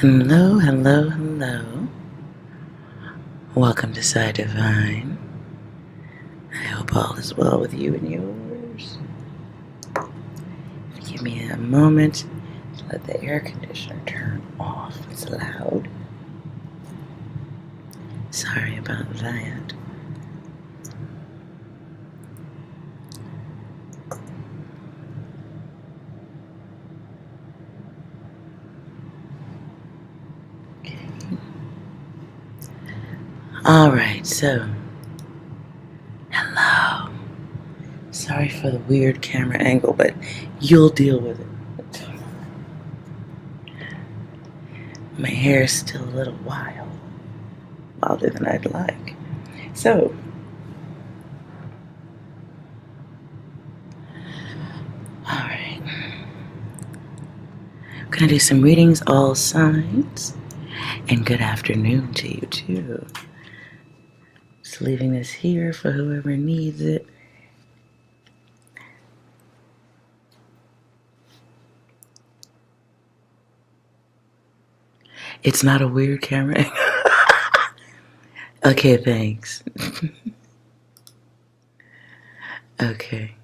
Hello, hello, hello. Welcome to Psi Divine. I hope all is well with you and yours. Give me a moment to let the air conditioner turn off. It's loud. Sorry about that. Alright, so, hello. Sorry for the weird camera angle, but you'll deal with it. My hair is still a little wild, wilder than I'd like. So, alright. I'm gonna do some readings, all signs, and good afternoon to you too. Just leaving this here for whoever needs it. It's not a weird camera. Okay, thanks. Okay.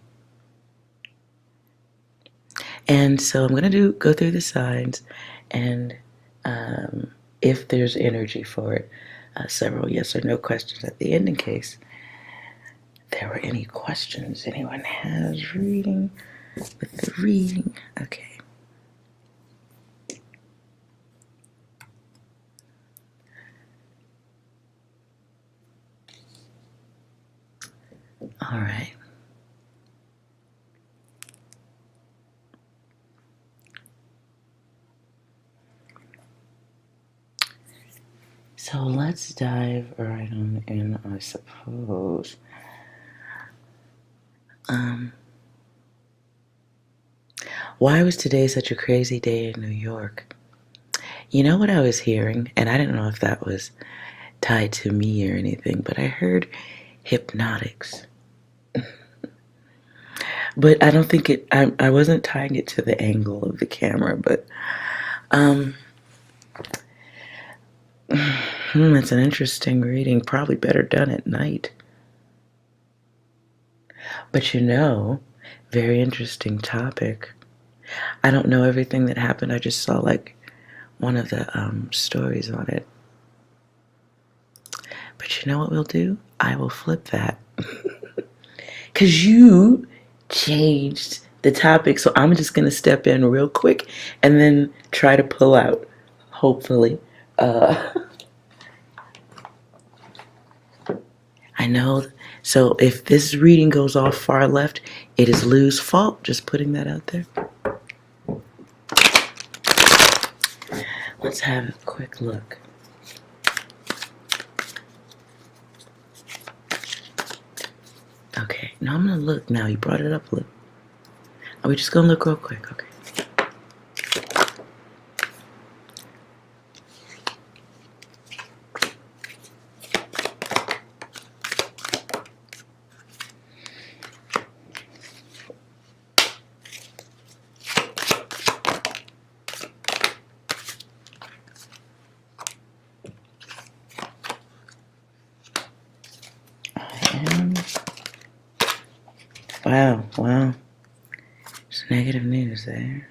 And so I'm going to go through the signs, and if there's energy for it, several yes or no questions at the end in case there were any questions anyone has reading with the reading. Okay. All right. So let's dive right on in, I suppose. Why was today such a crazy day in New York? You know what I was hearing, and I didn't know if that was tied to me or anything, but I heard hypnotics. But I don't think I wasn't tying it to the angle of the camera, but it's an interesting reading, probably better done at night. But very interesting topic. I don't know everything that happened. I just saw like one of the stories on it. But you know what we'll do? I will flip that. Because you changed the topic, so I'm just going to step in real quick and then try to pull out, hopefully. I know, so if this reading goes off far left, it is Lou's fault. Just putting that out there. Let's have a quick look. Okay, now I'm going to look now. You brought it up, Lou. Are we just going to look real quick? Okay. Wow. There's negative news there.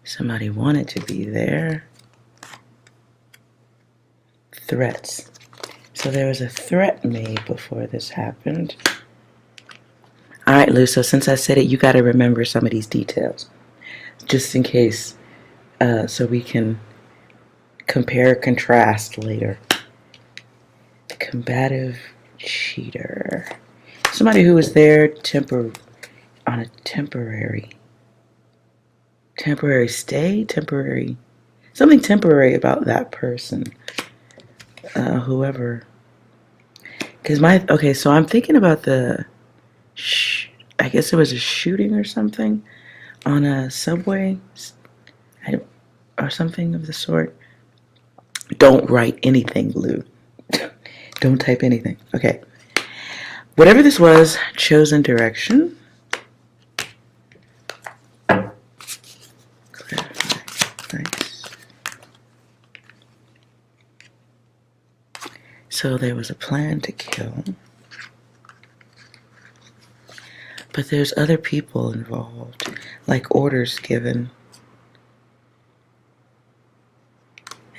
Somebody wanted to be there. Threats. So there was a threat made before this happened. All right, Lou, so since I said it, you got to remember some of these details. Just in case, so we can compare, contrast later. The combative cheater. Somebody who was there on a temporary stay, something temporary about that person. Whoever. Okay, so I'm thinking about I guess it was a shooting or something on a subway or something of the sort. Don't write anything, Lou. Don't type anything. Okay. Whatever this was, chosen direction. So there was a plan to kill. But there's other people involved, like orders given.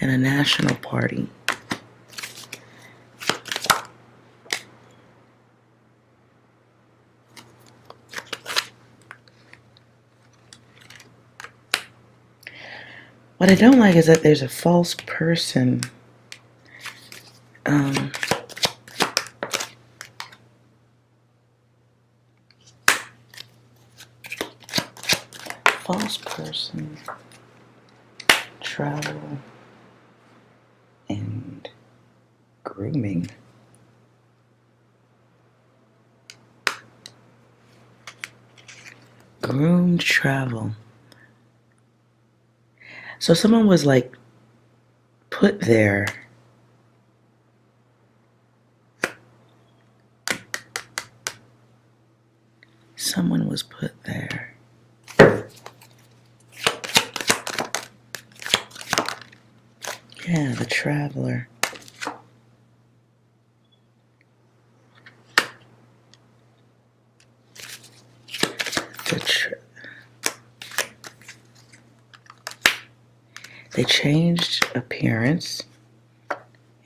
And a national party. What I don't like is that there's a false person. False person, travel, and grooming. Groomed travel. So someone was like put there. Someone was put there. Yeah, the traveler. They changed appearance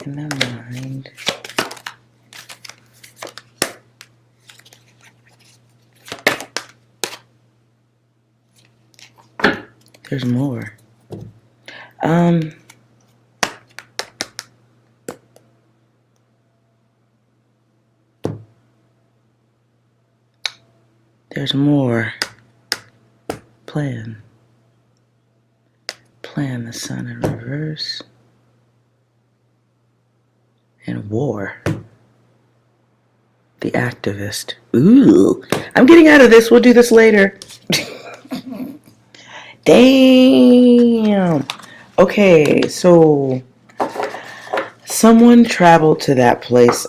in their mind. There's more. There's more. Plan the sun in reverse. And war. The activist. Ooh, I'm getting out of this. We'll do this later. Damn. Okay, so someone traveled to that place.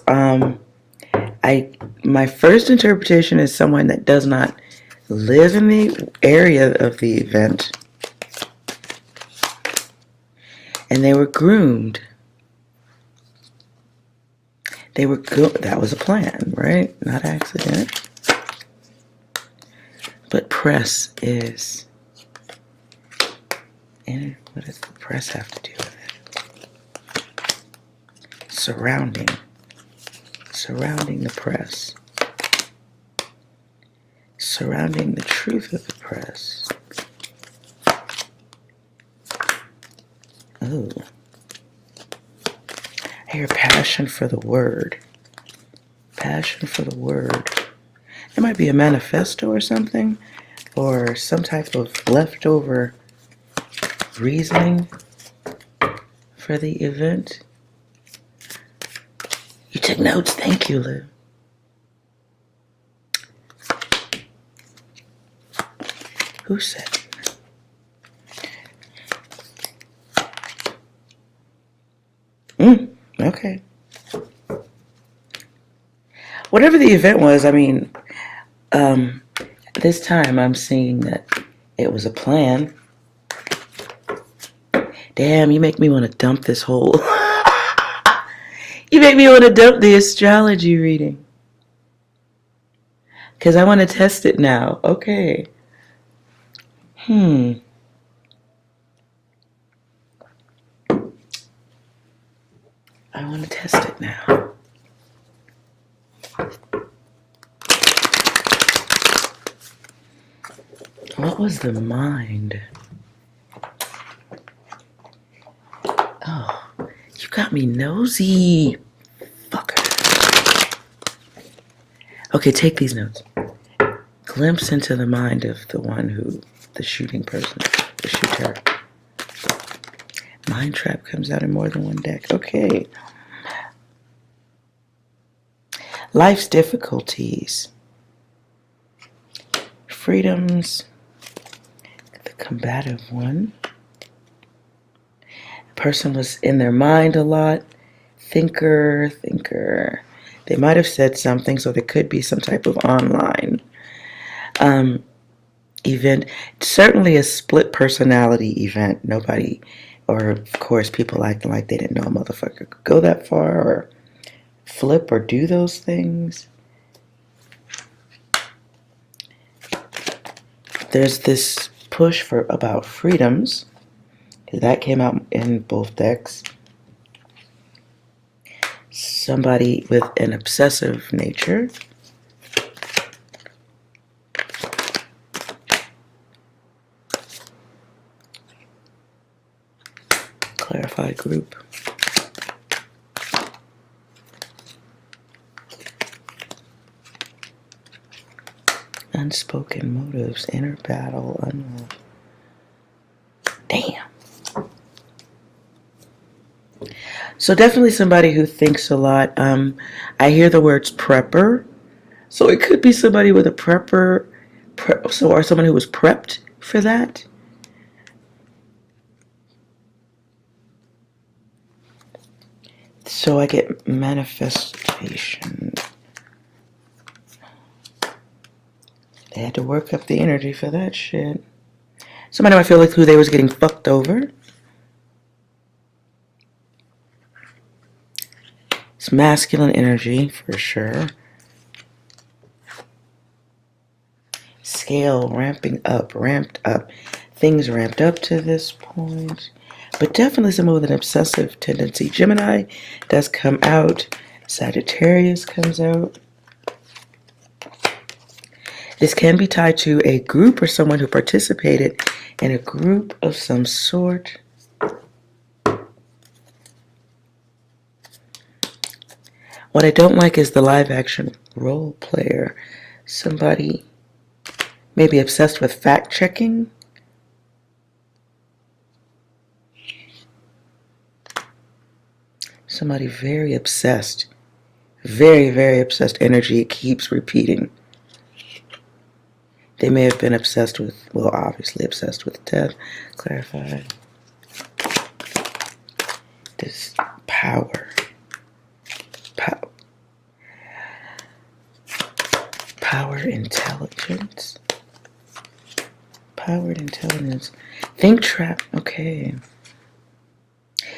My first interpretation is someone that does not live in the area of the event. And they were groomed. They were good. That was a plan, right? Not accident. But press is. And what does the press have to do with it? Surrounding the press. Surrounding the truth of the press. Oh. I hear passion for the word. Passion for the word. It might be a manifesto or something, or some type of leftover reasoning for the event. You took notes. Thank you, Lou. Who said? Okay. Whatever the event was, I mean, this time I'm seeing that it was a plan. Damn, you make me want to dump this whole... You make me want to dump the astrology reading. Because I want to test it now. Okay. I want to test it now. What was the mind? Oh, you got me nosy. Fucker. Okay, take these notes. Glimpse into the mind of the one who, the shooting person, the shooter. Mind trap comes out in more than one deck. Okay. Life's difficulties. Freedoms. The combative one. Person was in their mind a lot. Thinker. They might have said something, so there could be some type of online event. Certainly a split personality event. Nobody, or of course people acting like they didn't know a motherfucker could go that far, or flip or do those things. There's this push for about freedoms. That came out in both decks. Somebody with an obsessive nature. Clarify group. Unspoken motives, inner battle, unloved. Damn. So definitely somebody who thinks a lot. I hear the words prepper. So it could be somebody with a prepper, or someone who was prepped for that. So I get manifestation. They had to work up the energy for that shit. Somebody might feel like who they was getting fucked over. It's masculine energy for sure. Scale ramping up, ramped up. Things ramped up to this point. But definitely someone with an obsessive tendency. Gemini does come out. Sagittarius comes out. This can be tied to a group or someone who participated in a group of some sort. What I don't like is the live action role player. Somebody maybe obsessed with fact checking. Somebody very obsessed. Very, very obsessed energy. It keeps repeating. They may have been obsessed with, well, obviously obsessed with death. Clarify. This power. Power intelligence. Powered intelligence. Think trap. Okay.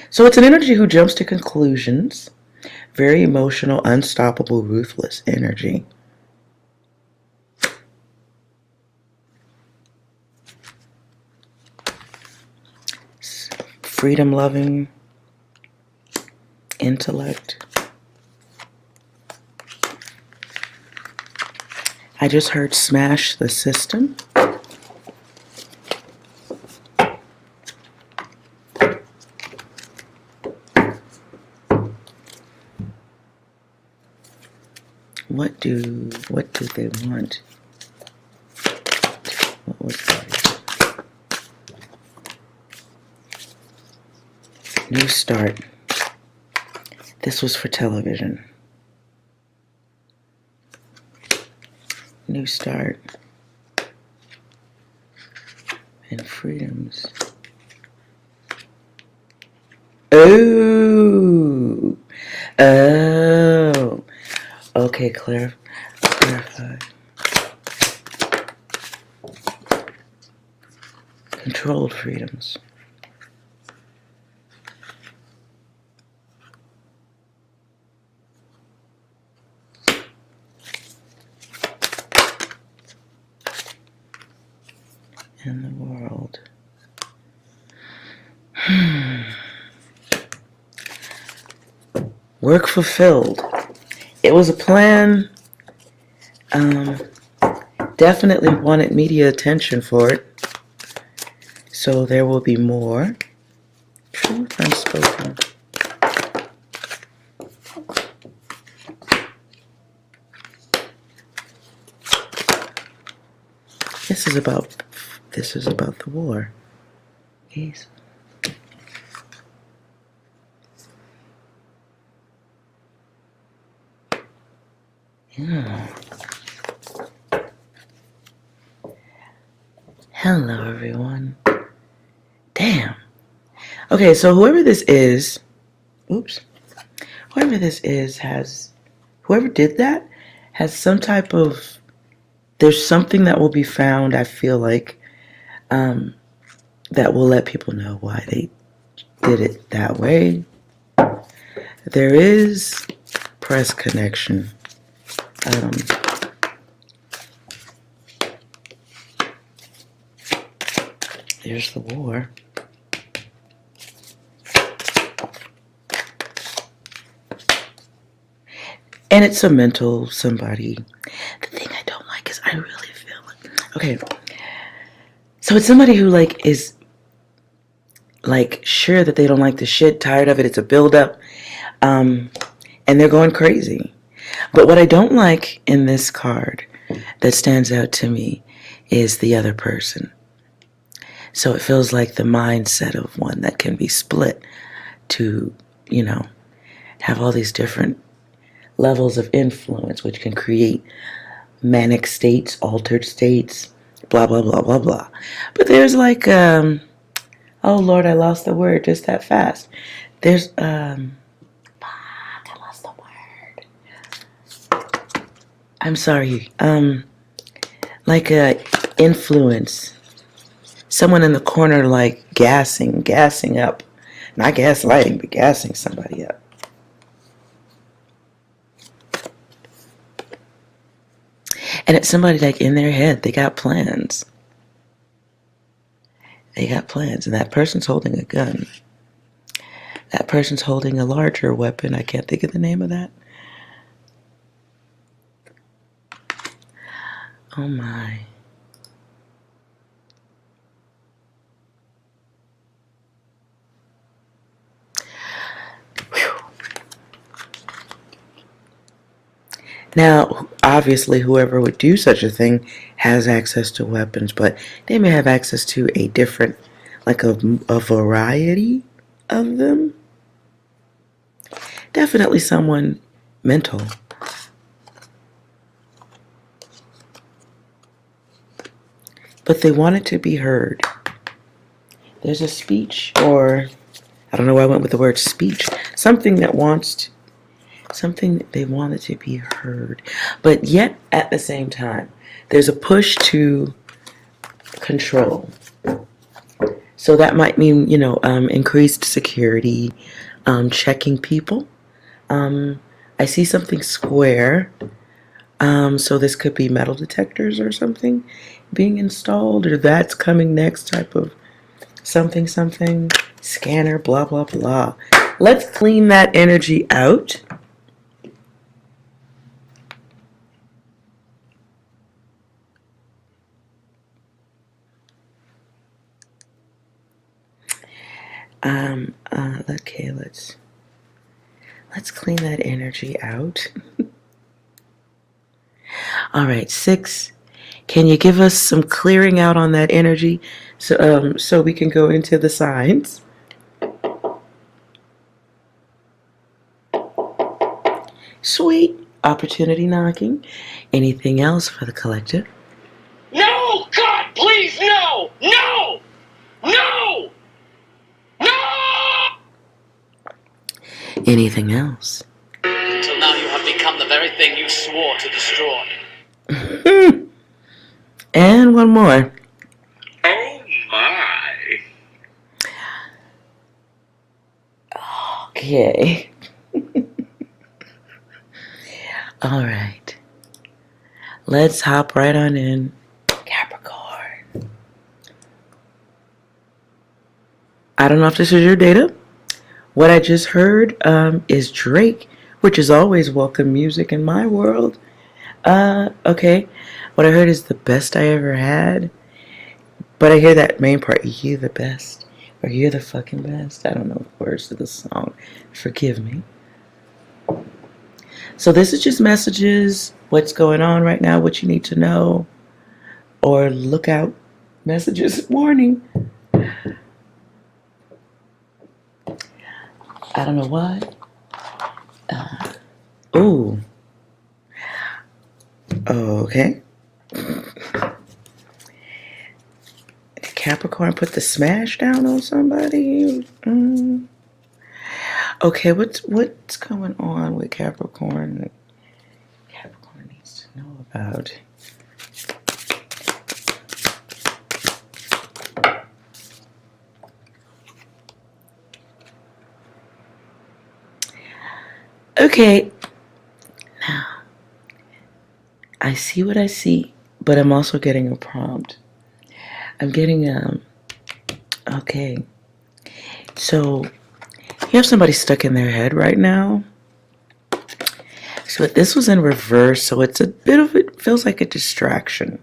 So it's an energy who jumps to conclusions. Very emotional, unstoppable, ruthless energy. Freedom-loving intellect. I just heard smash the system. What do they want? What was that? New start. This was for television. New start. And freedoms. Oh. Oh. Okay, clarify. Controlled freedoms. In the world. Work fulfilled. It was a plan. Definitely wanted media attention for it. So there will be more. Truth unspoken. This is about the war. Yes. Yeah. Hello, everyone. Damn. Okay, so whoever this is, whoever did that has some type of, there's something that will be found, I feel like, that will let people know why they did it that way. There is suppressed connection. There's the war. And it's a mental somebody. The thing I don't like is I really feel like, okay, so it's somebody who like is like sure that they don't like the shit, tired of it, it's a buildup, and they're going crazy. But what I don't like in this card that stands out to me is the other person. So it feels like the mindset of one that can be split to, you know, have all these different levels of influence, which can create manic states, altered states, blah, blah, blah, blah, blah. But there's like, oh Lord, I lost the word just that fast. There's, fuck, I lost the word. I'm sorry. Like a influence. Someone in the corner like gassing up. Not gaslighting, but gassing somebody up. And it's somebody like in their head, they got plans. They got plans, and that person's holding a gun. That person's holding a larger weapon. I can't think of the name of that. Oh my. Now, obviously, whoever would do such a thing has access to weapons, but they may have access to a different, like a variety of them. Definitely someone mental. But they want it to be heard. There's a speech, or I don't know why I went with the word speech. Something that wants to, something that they want it to be heard. But yet, at the same time, there's a push to control. So that might mean, you know, increased security, checking people. I see something square. So this could be metal detectors or something being installed, or that's coming next type of something, scanner, blah, blah, blah. Let's clean that energy out. Okay, let's clean that energy out. All right, 6. Can you give us some clearing out on that energy so we can go into the signs? Sweet. Opportunity knocking. Anything else for the collective? No! God, please, no! No! No! No! Anything else? Until now you have become the very thing you swore to destroy. And one more. Oh my. Okay. All right. Let's hop right on in. Capricorn. I don't know if this is your data. What I just heard is Drake, which is always welcome music in my world. Okay. What I heard is the best I ever had. But I hear that main part, you the best. Or you're the fucking best. I don't know the words to the song. Forgive me. So this is just messages, what's going on right now, what you need to know. Or look out messages, warning. I don't know why. Ooh. Okay. Capricorn put the smash down on somebody. Okay, what's going on with Capricorn that Capricorn needs to know about? Okay, I see what I see, but I'm also getting a prompt. I'm getting, okay. So, you have somebody stuck in their head right now. So this was in reverse, so it's a bit of, it feels like a distraction.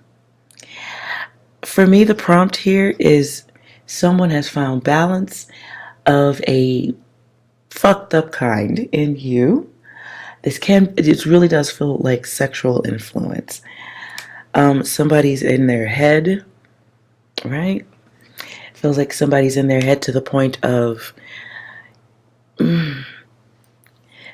For me, the prompt here is someone has found balance of a fucked up kind in you. It really does feel like sexual influence. Somebody's in their head, right? Feels like somebody's in their head to the point of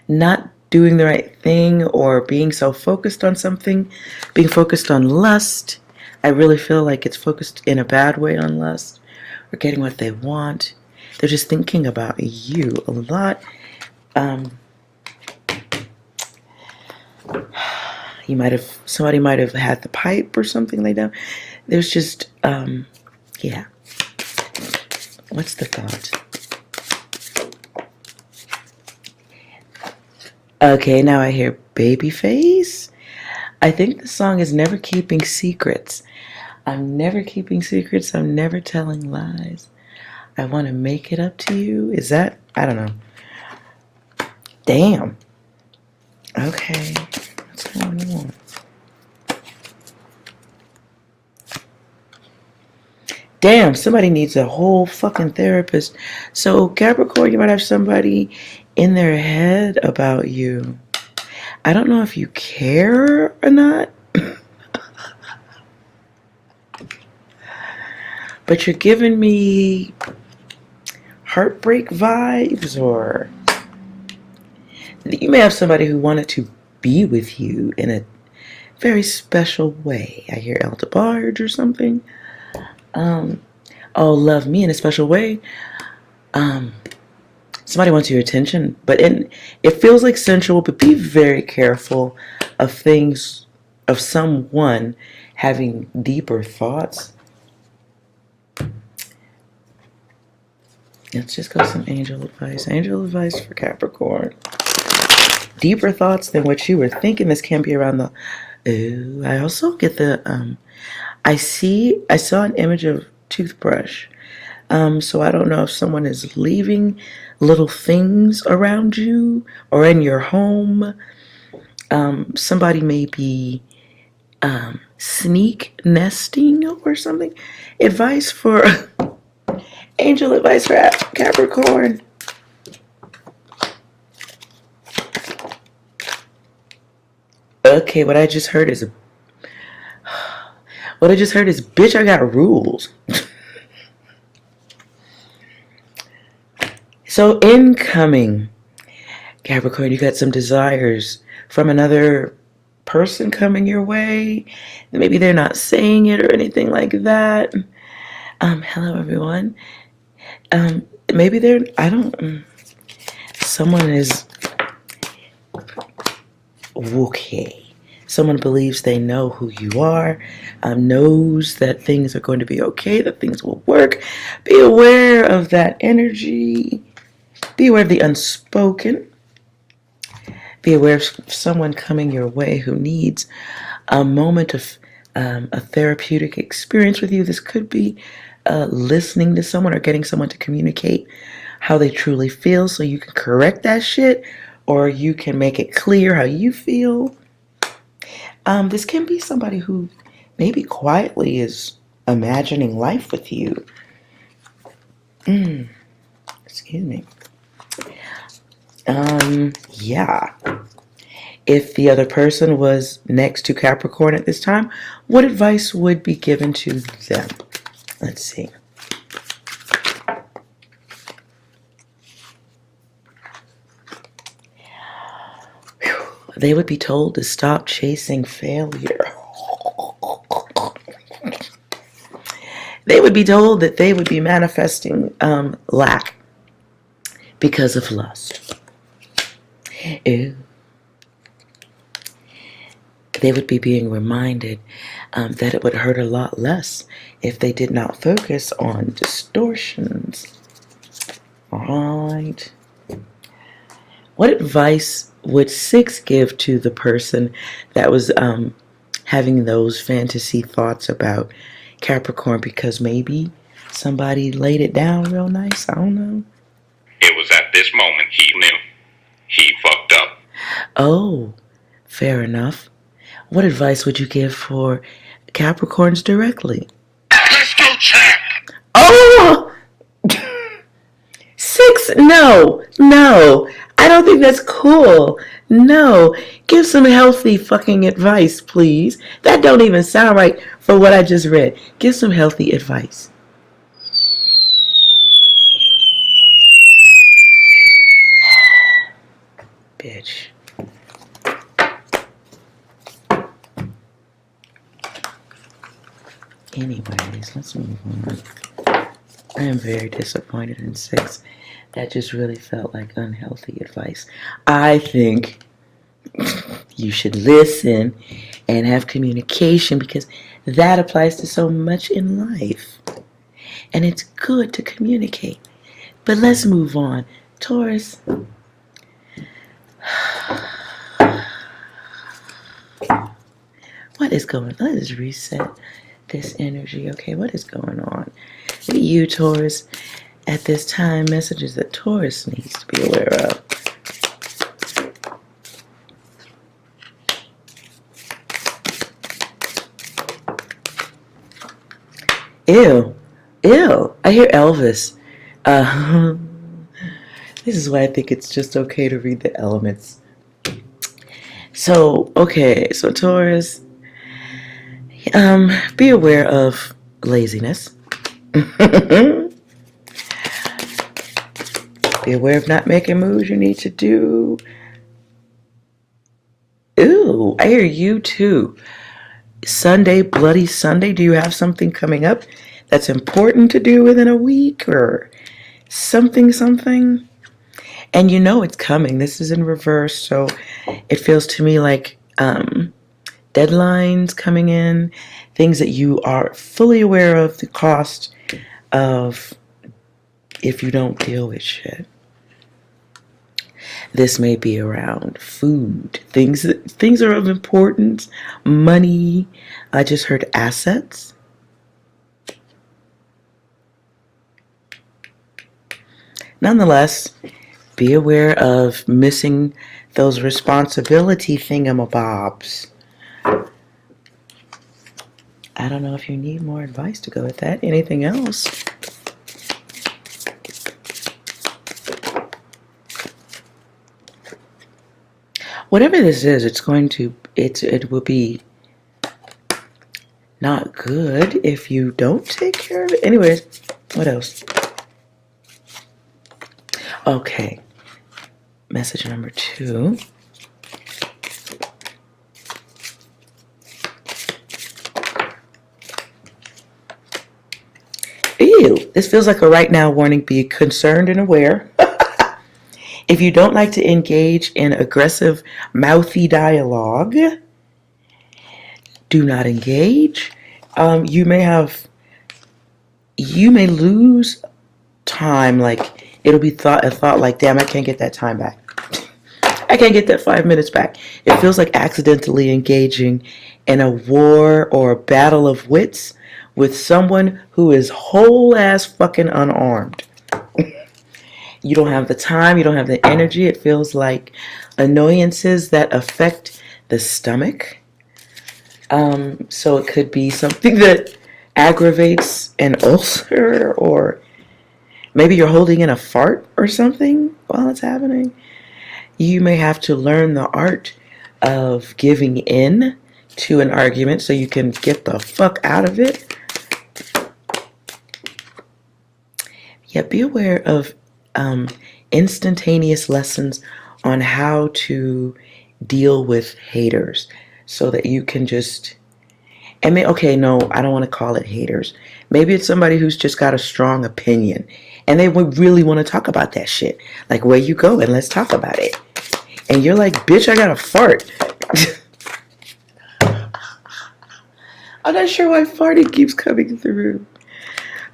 not doing the right thing or being so focused on something, being focused on lust. I really feel like it's focused in a bad way on lust or getting what they want. They're just thinking about you a lot. Somebody might have had the pipe or something like that. There's just, yeah. What's the thought? Okay, now I hear baby face. I think the song is Never Keeping Secrets. I'm never keeping secrets. I'm never telling lies. I want to make it up to you. Is that? I don't know. Damn. Okay. What's going on? Damn, somebody needs a whole fucking therapist. So, Capricorn, you might have somebody in their head about you. I don't know if you care or not. But you're giving me heartbreak vibes, or you may have somebody who wanted to be with you in a very special way. I hear Elder Barge or something. Oh, love me in a special way. Somebody wants your attention, but it feels like sensual, but be very careful of things, of someone having deeper thoughts. Let's just go some angel advice. Angel advice for Capricorn. Deeper thoughts than what you were thinking. This can be around the... Ooh, I also get the... I saw an image of toothbrush. So I don't know if someone is leaving little things around you or in your home. Somebody may be sneak nesting or something. Advice for... Angel advice for Capricorn. Okay, what I just heard is bitch, I got rules. So incoming, Capricorn, you got some desires from another person coming your way. Maybe they're not saying it or anything like that. Hello everyone. Maybe they're, someone is, okay. Someone believes they know who you are, knows that things are going to be okay, that things will work. Be aware of that energy. Be aware of the unspoken. Be aware of someone coming your way who needs a moment of a therapeutic experience with you. This could be listening to someone or getting someone to communicate how they truly feel so you can correct that shit or you can make it clear how you feel. This can be somebody who maybe quietly is imagining life with you. Excuse me. Yeah. If the other person was next to Capricorn at this time, what advice would be given to them? Let's see. They would be told to stop chasing failure. They would be told that they would be manifesting lack because of lust. Ew. They would be being reminded that it would hurt a lot less if they did not focus on distortions. All right. What advice would 6 give to the person that was having those fantasy thoughts about Capricorn because maybe somebody laid it down real nice. I don't know. It was at this moment he knew. He fucked up. Oh, fair enough. What advice would you give for Capricorns directly? Let's go check! Oh! 6? No. I don't think that's cool. No. Give some healthy fucking advice, please. That don't even sound right for what I just read. Give some healthy advice. Bitch. Anyways, let's move on. I am very disappointed in 6. That just really felt like unhealthy advice. I think you should listen and have communication because that applies to so much in life. And it's good to communicate. But let's move on. Taurus. What is going on? Let's reset this energy. Okay, what is going on? Maybe you, Taurus, at this time, messages that Taurus needs to be aware of. Ew. I hear Elvis. This is why I think it's just okay to read the elements. So Taurus, be aware of laziness. Be aware of not making moves you need to do. Ooh, I hear you too. Sunday, Bloody Sunday. Do you have something coming up that's important to do within a week or something? And you know it's coming. This is in reverse, so it feels to me like deadlines coming in, things that you are fully aware of the cost of if you don't deal with shit. This may be around food, things are of importance, money. I just heard assets. Nonetheless, be aware of missing those responsibility thingamabobs. I don't know if you need more advice to go with that. Anything else? Whatever this is, it will be not good if you don't take care of it. Anyways, what else? Okay. Message number 2. Ew, this feels like a right now warning. Be concerned and aware. If you don't like to engage in aggressive, mouthy dialogue, do not engage. You may lose time. Like it'll be a thought like, damn, I can't get that time back. I can't get that 5 minutes back. It feels like accidentally engaging in a war or a battle of wits with someone who is whole ass fucking unarmed. You don't have the time, you don't have the energy. It feels like annoyances that affect the stomach. So it could be something that aggravates an ulcer, or maybe you're holding in a fart or something while it's happening. You may have to learn the art of giving in to an argument so you can get the fuck out of it. Yeah, be aware of instantaneous lessons on how to deal with haters so that you can just, I don't want to call it haters. Maybe it's somebody who's just got a strong opinion and they would really want to talk about that shit. Like, where you going? Let's talk about it. And you're like, bitch, I got a fart. I'm not sure why farting keeps coming through.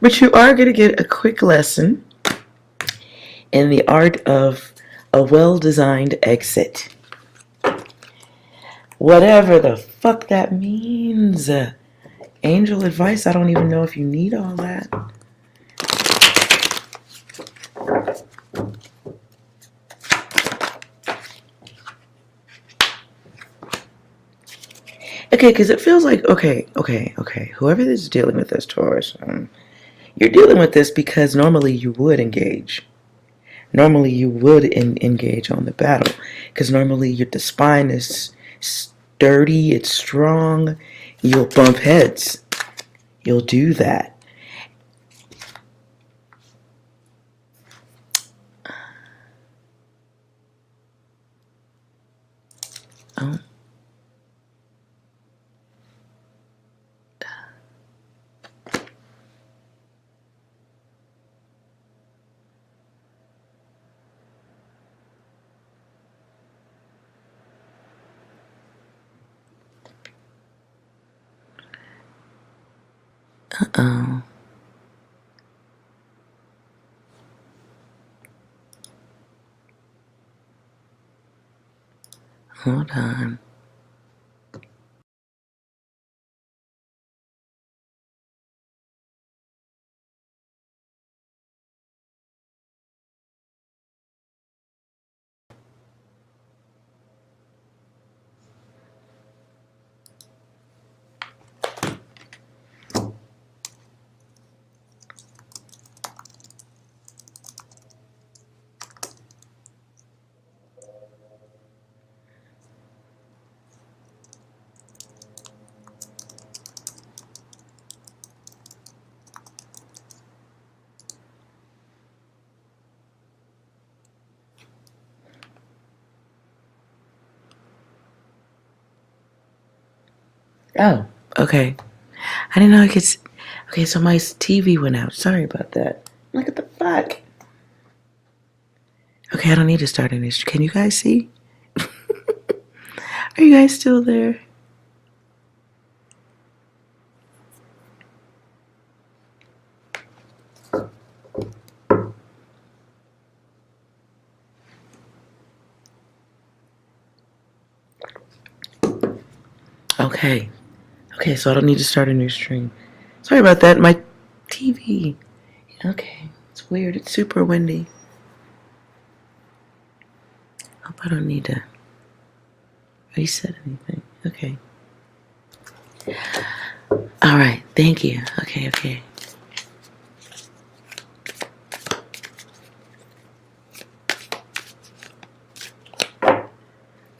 But you are going to get a quick lesson in the art of a well-designed exit. Whatever the fuck that means. Angel advice, I don't even know if you need all that. Okay, because it feels like, okay. Whoever is dealing with this, Taurus, you're dealing with this because normally you would engage. Normally you would engage on the battle. Because normally the spine is sturdy, it's strong. You'll bump heads. You'll do that. Oh. Uh-oh. Hold on. Oh, okay. I didn't know I could. Okay, so my TV went out. Sorry about that. Look at the fuck. Okay, I don't need to start any. Can you guys see? Are you guys still there? Okay. Okay, so I don't need to start a new stream. Sorry about that. My TV. Okay, it's weird. It's super windy. Hope I don't need to reset anything. Okay. All right. Thank you. Okay.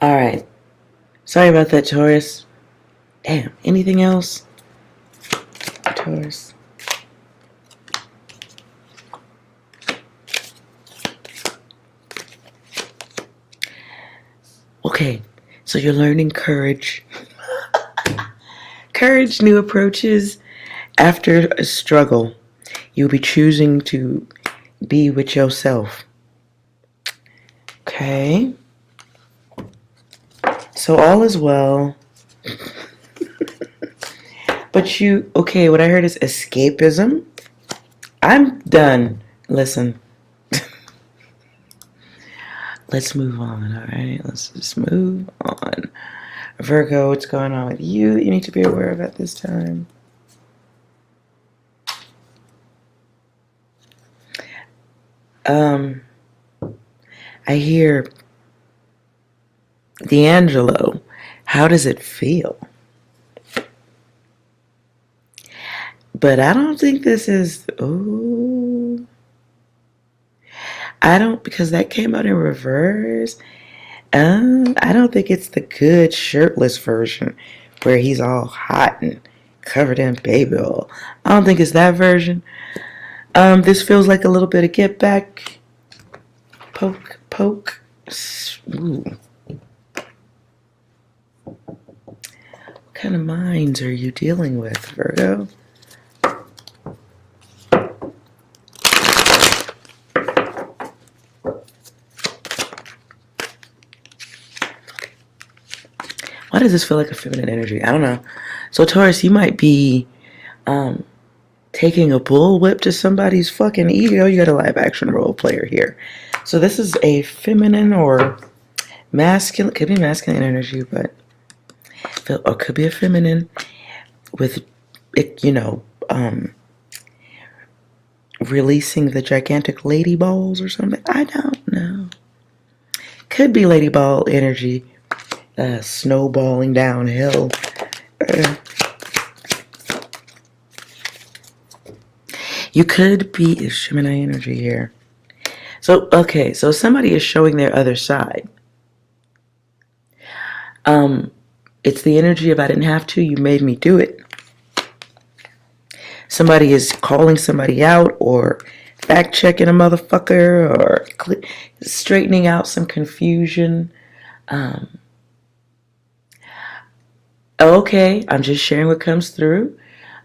All right. Sorry about that, Taurus. Damn. Anything else? Taurus. Okay. So you're learning courage. Courage, new approaches. After a struggle, you'll be choosing to be with yourself. Okay. So all is well. But okay, what I heard is escapism. I'm done. Listen. Let's move on, all right? Let's just move on. Virgo, what's going on with you that you need to be aware of at this time? I hear D'Angelo. How does it feel? But I don't think this is, ooh. I don't, because that came out in reverse. I don't think it's the good shirtless version where he's all hot and covered in baby oil. I don't think it's that version. This feels like a little bit of get back. Poke. Ooh. What kind of minds are you dealing with, Virgo? Why does this feel like a feminine energy? I don't know. So Taurus, you might be taking a bullwhip to somebody's fucking ego. You got a live action role player here. So this is a feminine or masculine, could be masculine energy, but or could be a feminine with, releasing the gigantic lady balls or something. I don't know. Could be lady ball energy, snowballing downhill. You could be Gemini energy here. So, okay, so somebody is showing their other side. It's the energy of I didn't have to, you made me do it. Somebody is calling somebody out or fact checking a motherfucker or straightening out some confusion. Okay, I'm just sharing what comes through.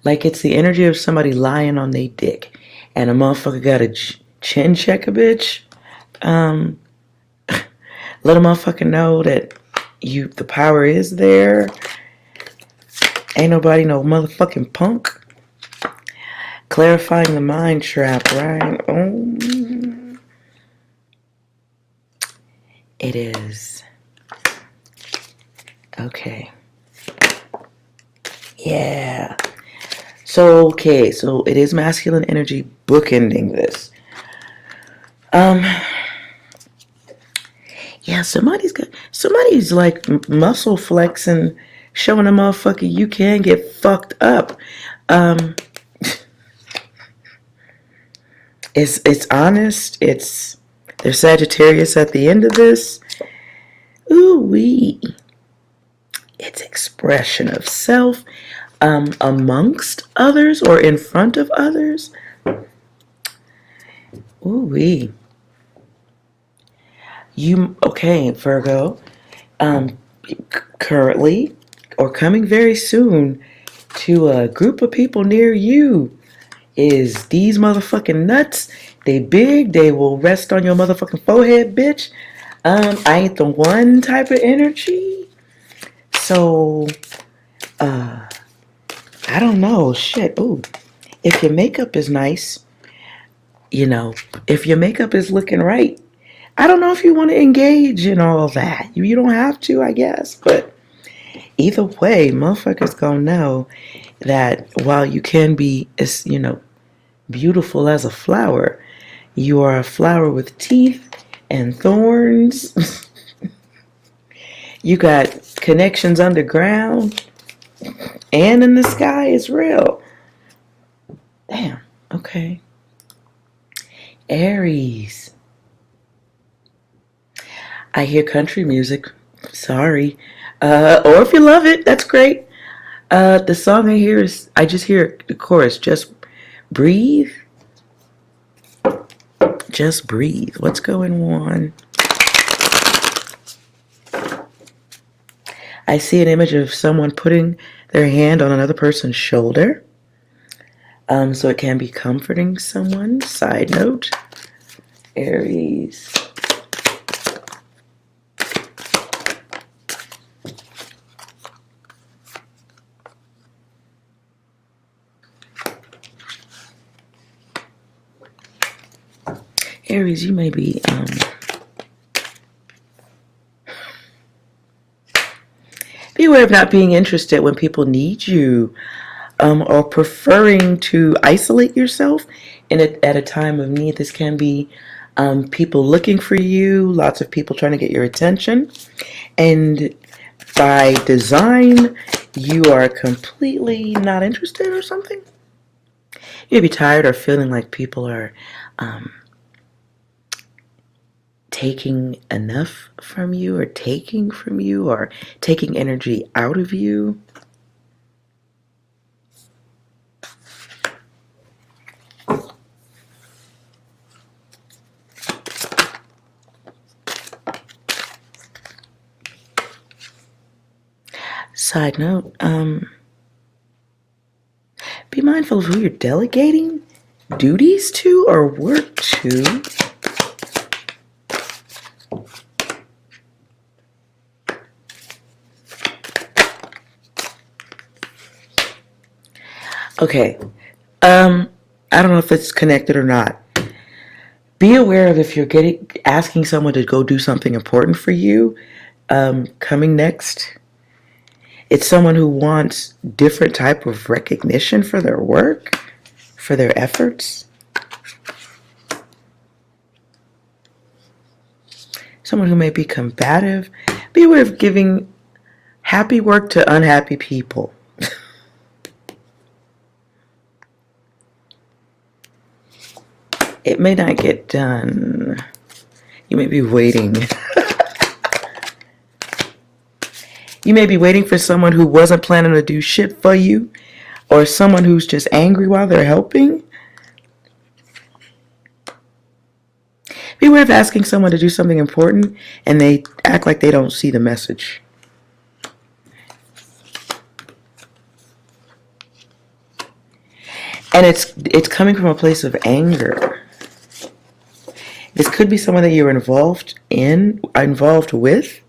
Like it's the energy of somebody lying on their dick and a motherfucker got to chin check a bitch. Let a motherfucker know that the power is there. Ain't nobody no motherfucking punk. Clarifying the mind trap, right? Oh. It is. Okay. Yeah. So, okay. So, it is masculine energy bookending this. Yeah, somebody's like muscle flexing, showing a motherfucker you can get fucked up. It's honest. There's Sagittarius at the end of this. Ooh-wee. It's expression of self amongst others or in front of others. Ooh-wee. Okay, Virgo, currently or coming very soon to a group of people near you is these motherfucking nuts. They big. They will rest on your motherfucking forehead, bitch. I ain't the one type of energy. So, I don't know. Shit. Ooh. If your makeup is nice, if your makeup is looking right, I don't know if you want to engage in all that. You don't have to, I guess. But either way, motherfuckers gonna know that while you can be, beautiful as a flower, you are a flower with teeth and thorns. You got connections underground and in the sky. It's real. Damn. Okay. Aries. I hear country music. Sorry. Or if you love it, that's great. The song I just hear the chorus. Just breathe. Just breathe. What's going on? I see an image of someone putting their hand on another person's shoulder. So it can be comforting someone. Side note. Aries. Aries, you may be be aware of not being interested when people need you, or preferring to isolate yourself at a time of need. This can be people looking for you, lots of people trying to get your attention, and by design, you are completely not interested or something. You may be tired or feeling like people are taking enough from you or taking from you or taking energy out of you. Side note, be mindful of who you're delegating duties to or work to. Okay, I don't know if it's connected or not. Be aware of if you're asking someone to go do something important for you, coming next. It's someone who wants different type of recognition for their work, for their efforts. Someone who may be combative. Be aware of giving happy work to unhappy people. It may not get done. You may be waiting. You may be waiting for someone who wasn't planning to do shit for you, or someone who's just angry while they're helping. Beware of asking someone to do something important and they act like they don't see the message. And it's coming from a place of anger. This could be someone that you're involved with.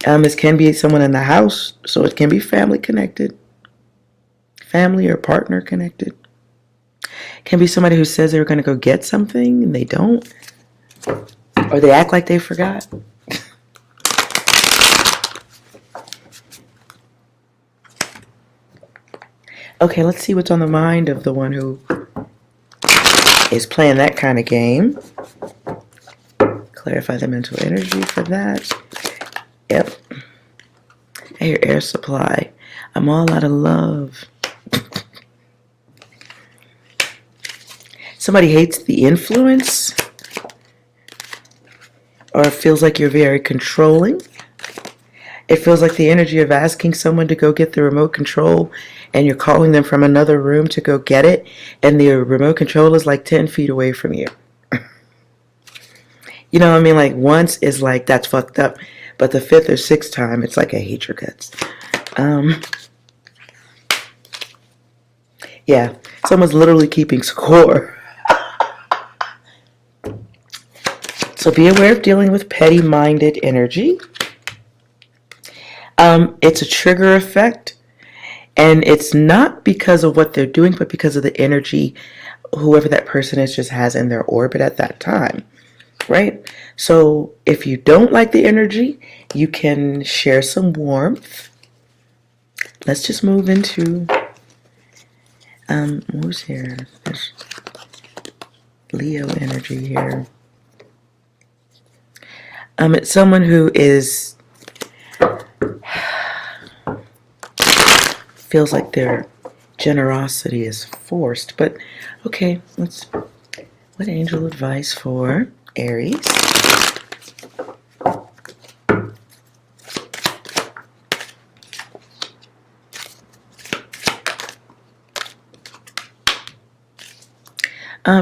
This can be someone in the house, so it can be family connected. Family or partner connected. It can be somebody who says they were going to go get something and they don't. Or they act like they forgot. Okay, let's see what's on the mind of the one who is playing that kind of game. Clarify the mental energy for that. Yep. I hear air supply. I'm all out of love. Somebody hates the influence. Or it feels like you're very controlling. It feels like the energy of asking someone to go get the remote control and you're calling them from another room to go get it and the remote control is like 10 feet away from you. You know what I mean? Like once is like, that's fucked up. But the fifth or sixth time, it's like I hate your guts. Yeah, someone's literally keeping score. So be aware of dealing with petty-minded energy. It's a trigger effect. And it's not because of what they're doing, but because of the energy whoever that person is just has in their orbit at that time. Right? So if you don't like the energy, you can share some warmth. Let's just move into who's here? There's Leo energy here. It's someone who is feels like their generosity is forced, but okay, what angel advice for Aries?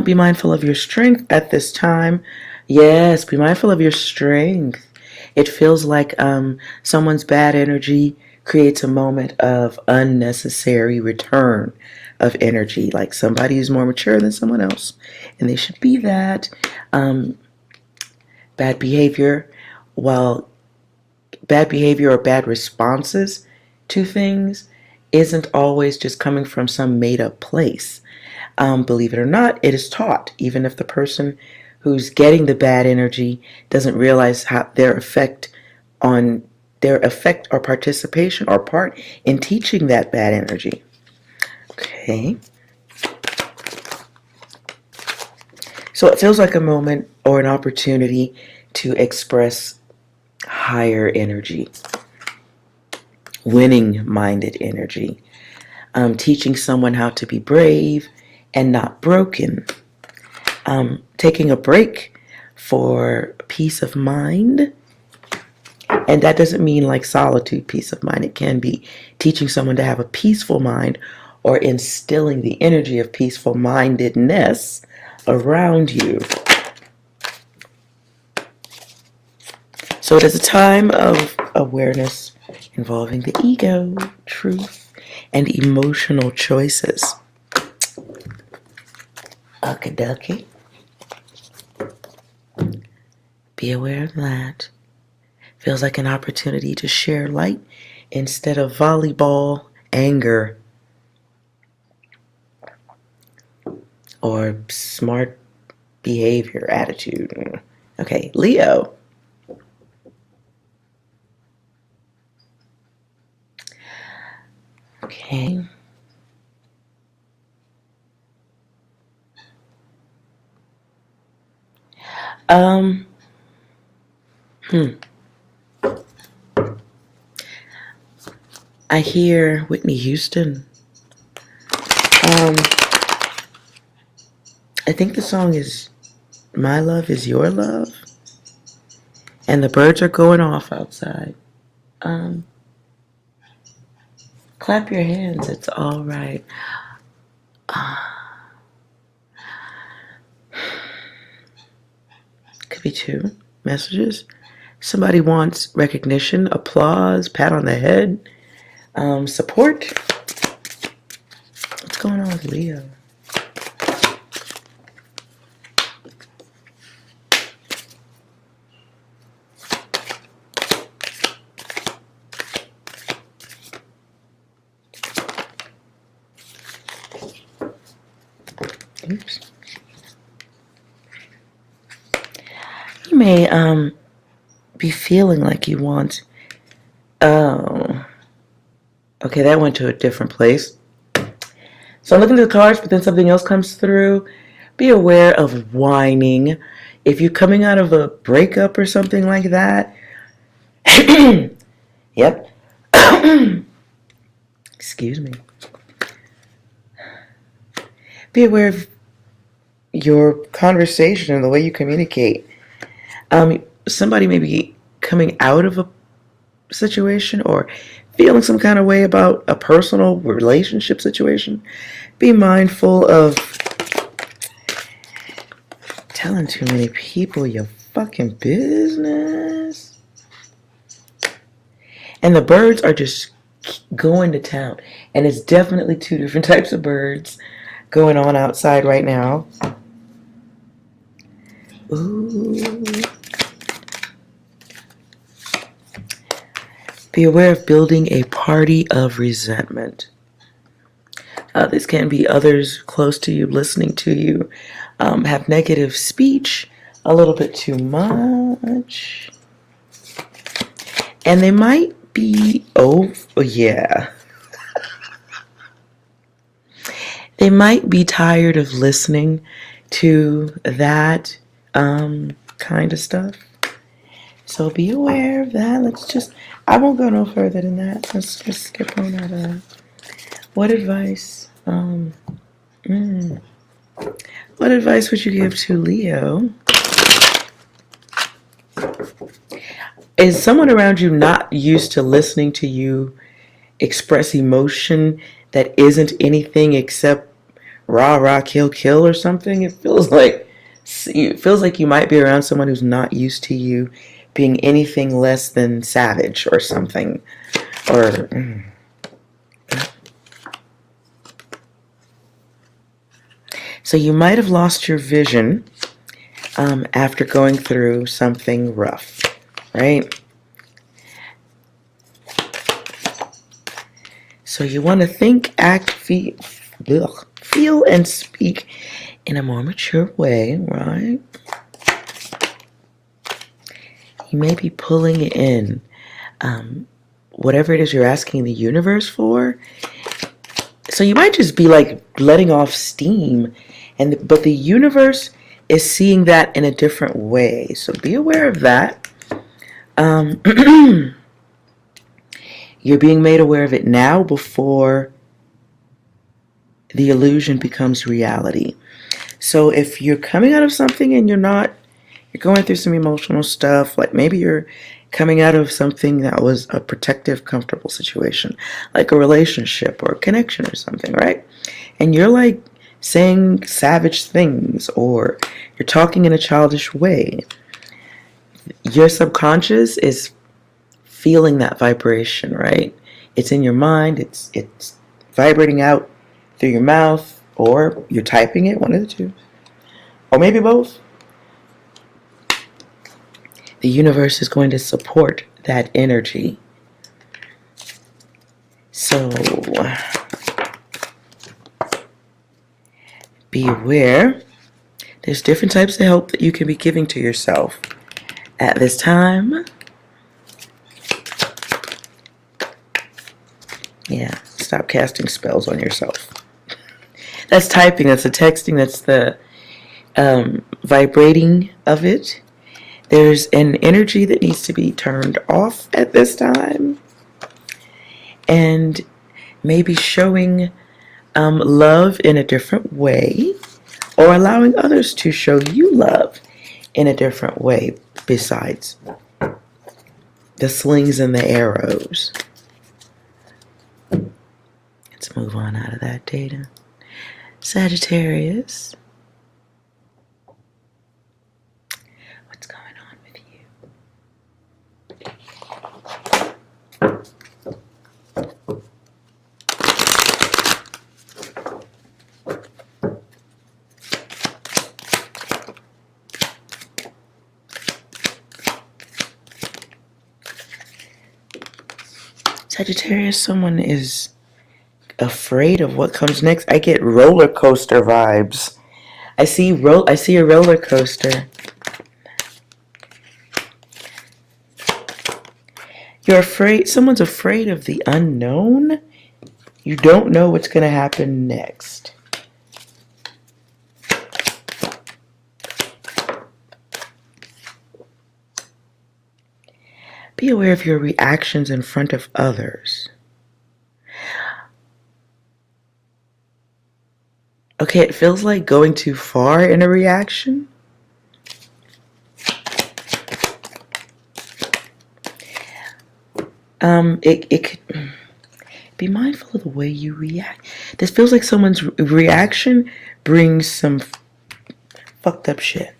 Be mindful of your strength at this time. Yes, be mindful of your strength. It feels like someone's bad energy creates a moment of unnecessary return of energy. Like somebody is more mature than someone else, and they should be that. Bad behavior, or bad responses to things isn't always just coming from some made-up place. Believe it or not, it is taught, even if the person who's getting the bad energy doesn't realize how their effect or participation or part in teaching that bad energy. Okay. So it feels like a moment or an opportunity to express higher energy, winning-minded energy, teaching someone how to be brave and not broken, taking a break for peace of mind. And that doesn't mean like solitude, peace of mind. It can be teaching someone to have a peaceful mind or instilling the energy of peaceful mindedness around you. So it is a time of awareness involving the ego, truth, and emotional choices. Okie be aware of that. Feels like an opportunity to share light instead of volleyball anger or smart behavior attitude. Okay, Leo. Okay. Um, I hear Whitney Houston. I think the song is My Love Is Your Love. And the birds are going off outside. Clap your hands, it's all right. Could be two messages. Somebody wants recognition, applause, pat on the head, support. What's going on with Leo? Oops. You may be feeling like you want. Oh, okay, that went to a different place. So I'm looking at the cards, but then something else comes through. Be aware of whining. If you're coming out of a breakup or something like that. Yep. Excuse me. Be aware of your conversation and the way you communicate. Somebody may be coming out of a situation or feeling some kind of way about a personal relationship situation. Be mindful of telling too many people your fucking business. And the birds are just going to town. And it's definitely two different types of birds going on outside right now. Ooh. Be aware of building a party of resentment. This can be others close to you, listening to you, have negative speech, a little bit too much. And they might be, they might be tired of listening to that kind of stuff. So be aware of that. I won't go no further than that. Let's just skip on out of that. What advice? What advice would you give to Leo? Is someone around you not used to listening to you express emotion that isn't anything except rah rah kill kill or something? It feels like you might be around someone who's not used to you being anything less than savage or something. So you might have lost your vision after going through something rough, right? So you want to think, act, feel, and speak in a more mature way, right? You may be pulling in whatever it is you're asking the universe for. So you might just be like letting off steam, but the universe is seeing that in a different way. So be aware of that. You're being made aware of it now before the illusion becomes reality. So if you're coming out of something and you're going through some emotional stuff, like maybe you're coming out of something that was a protective, comfortable situation, like a relationship or a connection or something, right? And you're like saying savage things or you're talking in a childish way. Your subconscious is feeling that vibration, right? It's in your mind, it's vibrating out through your mouth, or you're typing it, one of the two. Or maybe both. The universe is going to support that energy. So be aware. There's different types of help that you can be giving to yourself at this time. Yeah. stop casting spells on yourself. That's typing, that's the texting, that's the vibrating of it. There's an energy that needs to be turned off at this time. And maybe showing love in a different way, or allowing others to show you love in a different way besides the slings and the arrows. Let's move on out of that data. Sagittarius. What's going on with you? Sagittarius, someone is afraid of what comes next. I get roller coaster vibes. I see a roller coaster. You're afraid, someone's afraid of the unknown. You don't know what's going to happen next. Be aware of your reactions in front of others. Okay, it feels like going too far in a reaction. It could be mindful of the way you react. This feels like someone's reaction brings some fucked up shit.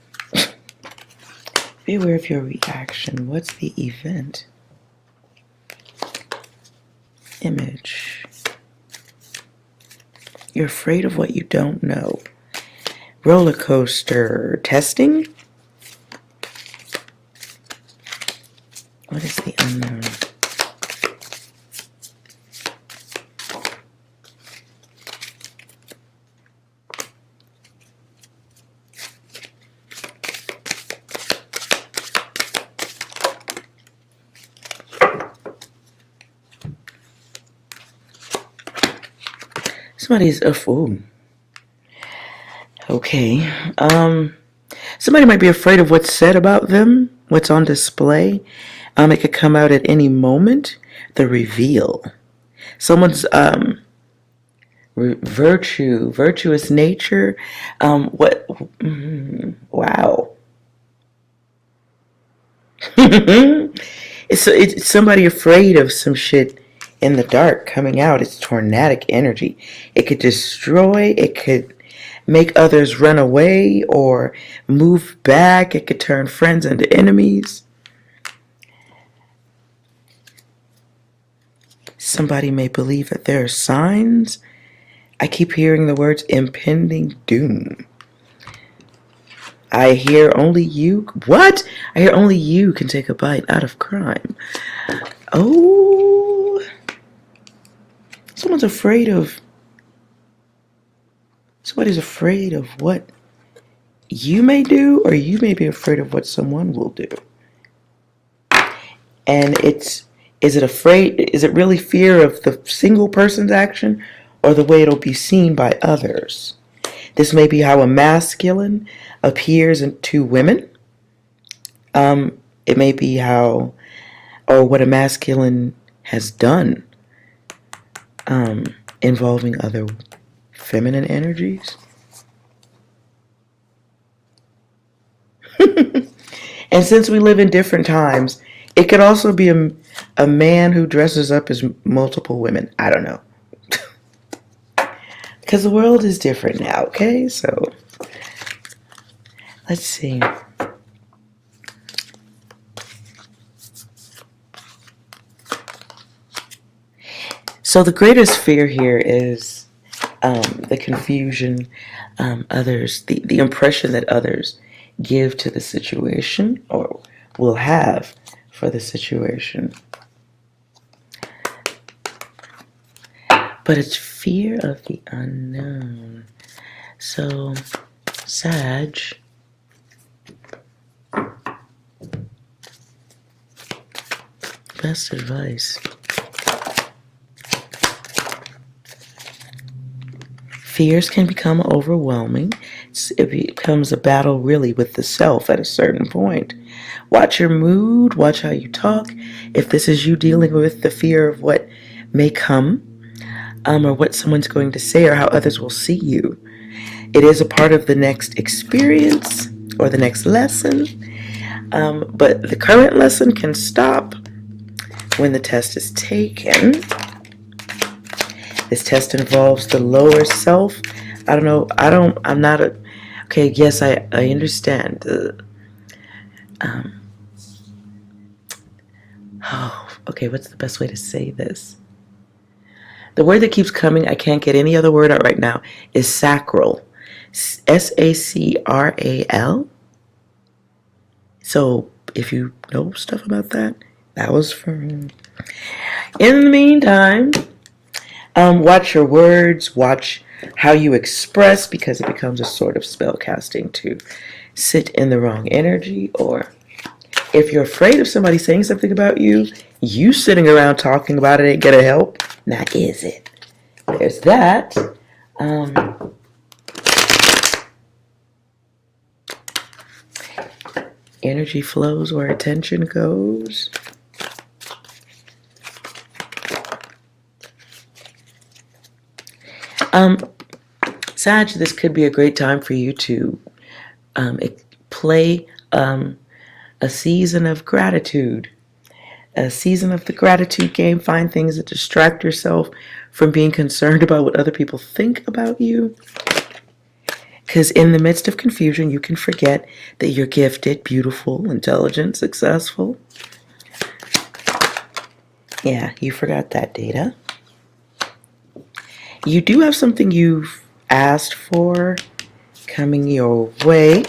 Be aware of your reaction. What's the event? Image. You're afraid of what you don't know. Roller coaster testing. What is the unknown? Somebody's a fool. Okay. Somebody might be afraid of what's said about them, what's on display. It could come out at any moment. The reveal. Someone's virtuous nature. Wow. It's somebody afraid of some shit in the dark coming out. It's tornadic energy. It could destroy, it could make others run away or move back. It could turn friends into enemies. Somebody may believe that there are signs. I keep hearing the words impending doom. I hear only you. What? I hear only you can take a bite out of crime. Oh. Somebody's afraid of what you may do, or you may be afraid of what someone will do. And is it really fear of the single person's action or the way it'll be seen by others? This may be how a masculine appears to women. It may be how, or what a masculine has done involving other feminine energies. And since we live in different times, it could also be a man who dresses up as multiple women. I don't know. Because the world is different now, okay? So, let's see. So the greatest fear here is the confusion, others, the impression that others give to the situation or will have for the situation. But it's fear of the unknown. So, Sag, best advice. Fears can become overwhelming. It becomes a battle really with the self at a certain point. Watch your mood, watch how you talk. If this is you dealing with the fear of what may come, or what someone's going to say, or how others will see you, it is a part of the next experience or the next lesson. But the current lesson can stop when the test is taken. This test involves the lower self. I don't know. I'm not a. Okay, yes, I understand. Okay, what's the best way to say this? The word that keeps coming, I can't get any other word out right now, is sacral. Sacral. So if you know stuff about that, that was for me. In the meantime, watch your words, watch how you express, because it becomes a sort of spell casting to sit in the wrong energy. Or if you're afraid of somebody saying something about you, you sitting around talking about it ain't gonna help. Now is it? There's that. Energy flows where attention goes. Sag, this could be a great time for you to play a season of gratitude. A season of the gratitude game. Find things that distract yourself from being concerned about what other people think about you. Because in the midst of confusion, you can forget that you're gifted, beautiful, intelligent, successful. Yeah, you forgot that data. You do have something you've asked for coming your way,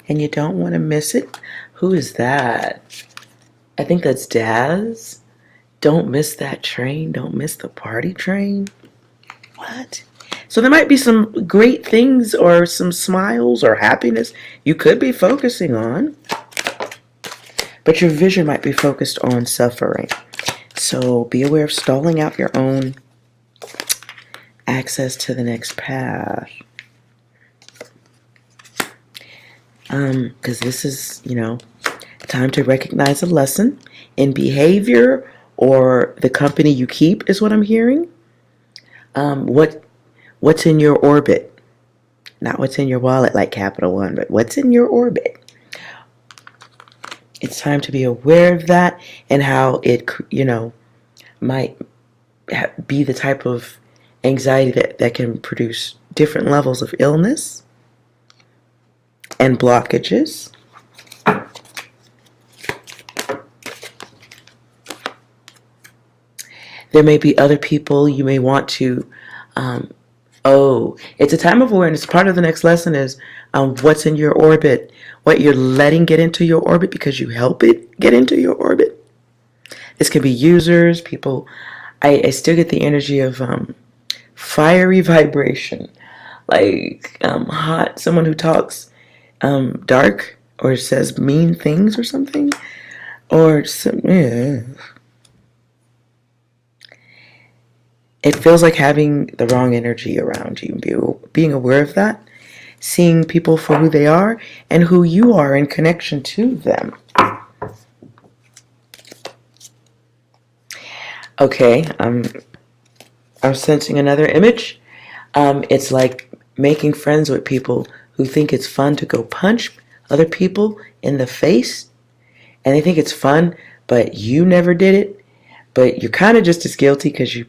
and you don't want to miss it. Who is that? I think that's Daz. Don't miss that train. Don't miss the party train. What? So there might be some great things or some smiles or happiness you could be focusing on, but your vision might be focused on suffering. So be aware of stalling out your own access to the next path. Because this is, time to recognize a lesson in behavior or the company you keep is what I'm hearing. What's in your orbit? Not what's in your wallet like Capital One, but what's in your orbit? It's time to be aware of that and how it, might be the type of anxiety that can produce different levels of illness and blockages. There may be other people you may want to, it's a time of awareness. Part of the next lesson is what's in your orbit, what you're letting get into your orbit because you help it get into your orbit. This could be users, people. I still get the energy of fiery vibration, like hot, someone who talks dark or says mean things or something, or it feels like having the wrong energy around you. Being aware of that, seeing people for who they are and who you are in connection to them. Okay, I'm sensing another image. It's like making friends with people who think it's fun to go punch other people in the face, and they think it's fun, but you never did it, but you're kind of just as guilty because you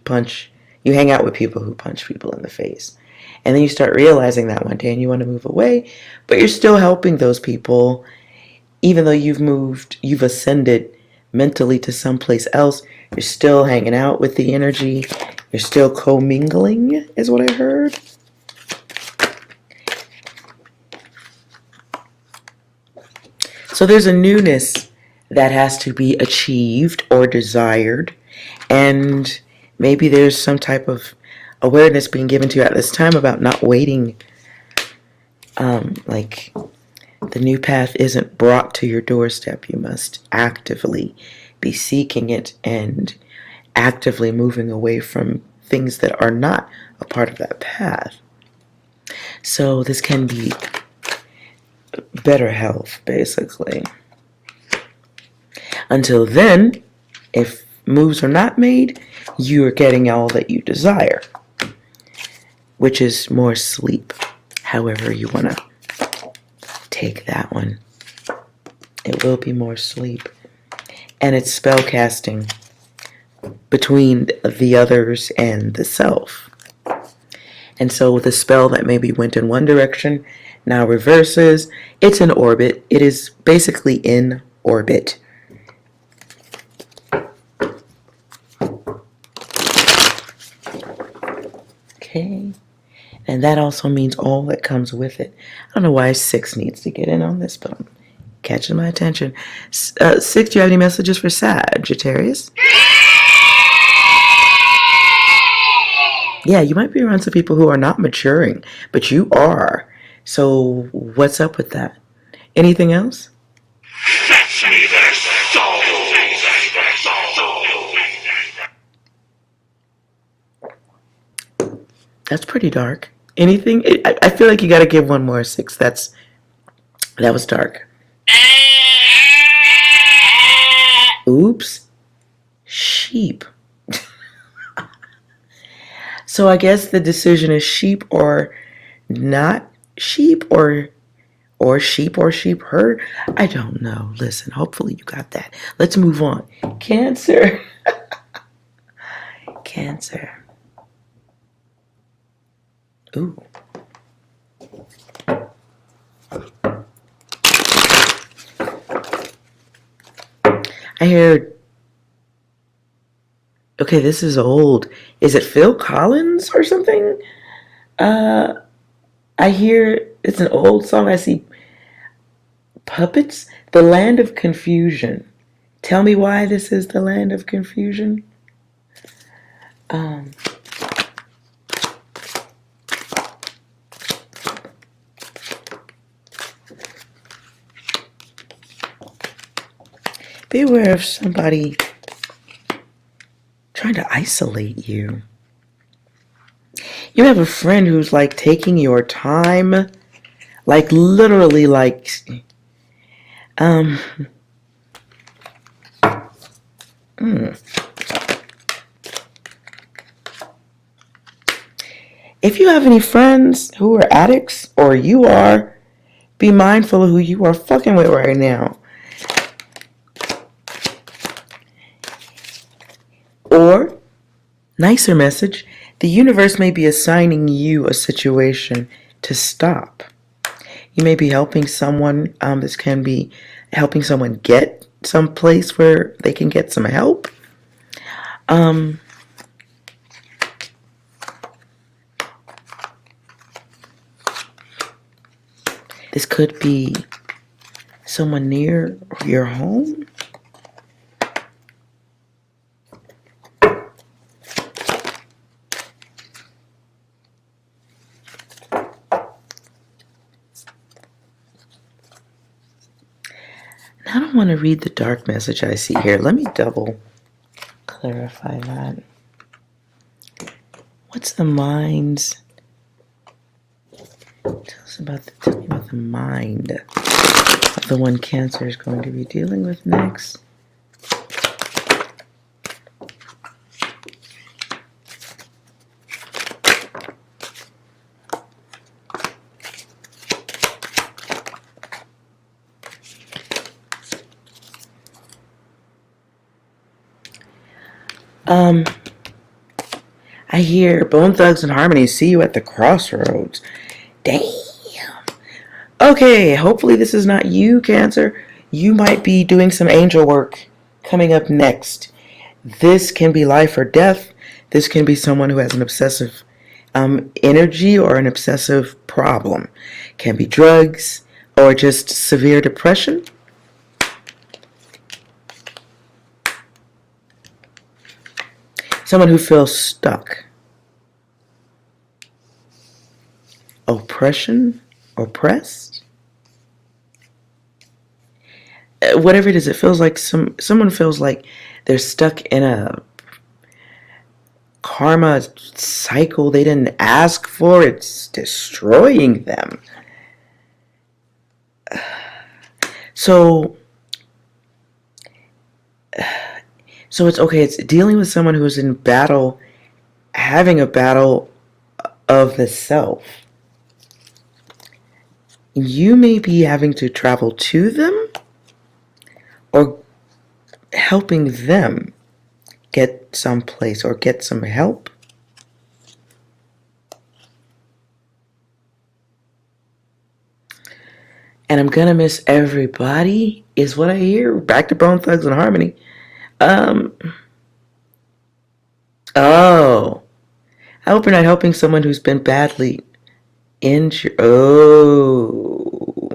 hang out with people who punch people in the face. And then you start realizing that one day and you want to move away, but you're still helping those people, even though you've ascended mentally to someplace else. You're still hanging out with the energy. You're still commingling, is what I heard. So there's a newness that has to be achieved or desired, and maybe there's some type of awareness being given to you at this time about not waiting. Like the new path isn't brought to your doorstep. You must actively be seeking it and actively moving away from things that are not a part of that path. So this can be better health, basically. Until then, if moves are not made, you are getting all that you desire, which is more sleep. However you want to take that one. It will be more sleep. And it's spell casting between the others and the self. And so the spell that maybe went in one direction now reverses. It's in orbit. It is basically in orbit. Okay. And that also means all that comes with it. I don't know why 6 needs to get in on this, but I'm catching my attention. 6, do you have any messages for Sagittarius? Yeah, you might be around some people who are not maturing, but you are. So what's up with that? Anything else? That's pretty dark. Anything? I feel like you got to give one more 6. That was dark. Oops. Sheep. So I guess the decision is sheep or not sheep, or sheep or sheep herd. I don't know. Listen, hopefully you got that. Let's move on. Cancer. Cancer. Ooh. I heard. Okay, this is old. Is it Phil Collins or something? I hear it's an old song. I see puppets. The Land of Confusion. Tell me why this is the Land of Confusion. Be aware of somebody trying to isolate you. You have a friend who's like taking your time, like literally like, If you have any friends who are addicts, or you are, be mindful of who you are fucking with right now. Or, nicer message, the universe may be assigning you a situation to stop. You may be helping someone, this can be helping someone get someplace where they can get some help. This could be someone near your home. I don't want to read the dark message I see here. Let me double clarify that. What's the mind's? Tell me about the mind of the one Cancer is going to be dealing with next. I hear Bone Thugs and Harmony see you at the crossroads. Damn. Okay, hopefully this is not you, Cancer. You might be doing some angel work coming up next. This can be life or death. This can be someone who has an obsessive energy or an obsessive problem. Can be drugs or just severe depression. Someone who feels stuck. Oppression, oppressed. Whatever it is, it feels like someone feels like they're stuck in a karma cycle they didn't ask for. It's destroying them. So it's okay. It's dealing with someone who's in battle, having a battle of the self. You may be having to travel to them or helping them get someplace or get some help. And I'm gonna miss everybody is what I hear. Back to Bone Thugs and Harmony. Oh. I hope you're not helping someone who's been badly injured. Oh.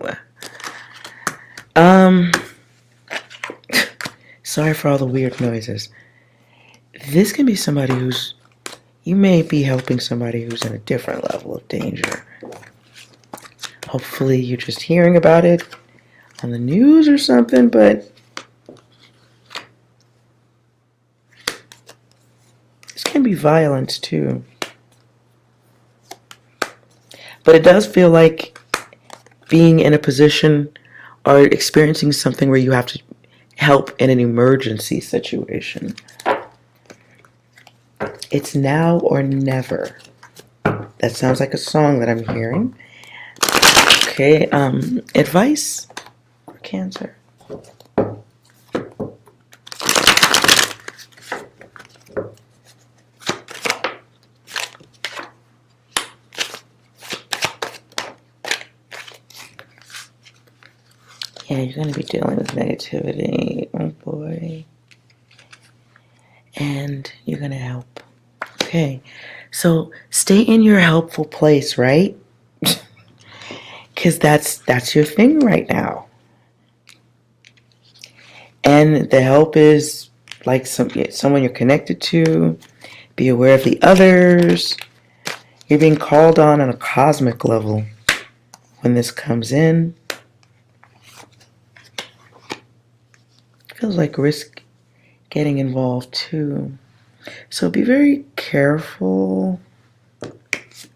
Sorry for all the weird noises. This can be somebody who's, you may be helping somebody who's in a different level of danger. Hopefully you're just hearing about it on the news or something, but this can be violence too. But it does feel like being in a position or experiencing something where you have to help in an emergency situation. It's now or never. That sounds like a song that I'm hearing. Okay, advice for Cancer. Yeah, you're going to be dealing with negativity. Oh boy. And you're going to help. Okay, so stay in your helpful place, right? Because that's your thing right now. And the help is like someone you're connected to. Be aware of the others. You're being called on a cosmic level when this comes in. Feels like risk getting involved too. So be very careful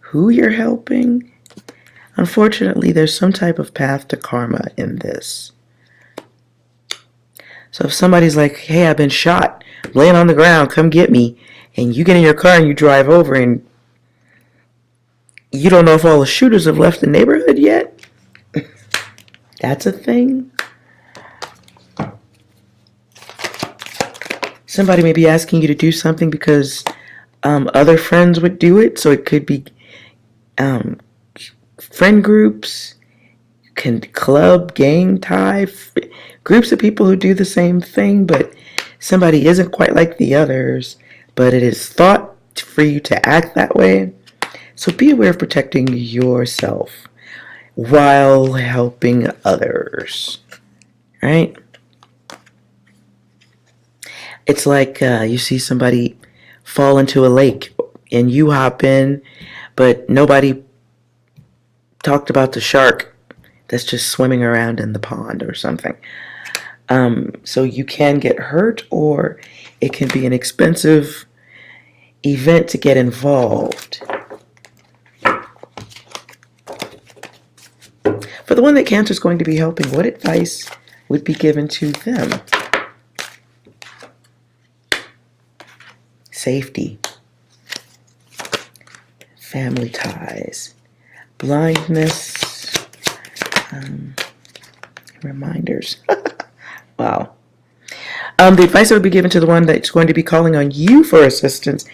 who you're helping. Unfortunately, there's some type of path to karma in this. So if somebody's like, hey, I've been shot, I'm laying on the ground, come get me, and you get in your car and you drive over and you don't know if all the shooters have left the neighborhood yet, that's a thing. Somebody may be asking you to do something because other friends would do it. So it could be friend groups, club, gang tie, groups of people who do the same thing, but somebody isn't quite like the others, but it is thought for you to act that way. So be aware of protecting yourself while helping others, right? It's like you see somebody fall into a lake and you hop in, but nobody talked about the shark that's just swimming around in the pond or something. So you can get hurt, or it can be an expensive event to get involved. For the one that Cancer is going to be helping, what advice would be given to them? Safety, family ties, blindness, reminders. Wow. The advice that would be given to the one that's going to be calling on you for assistance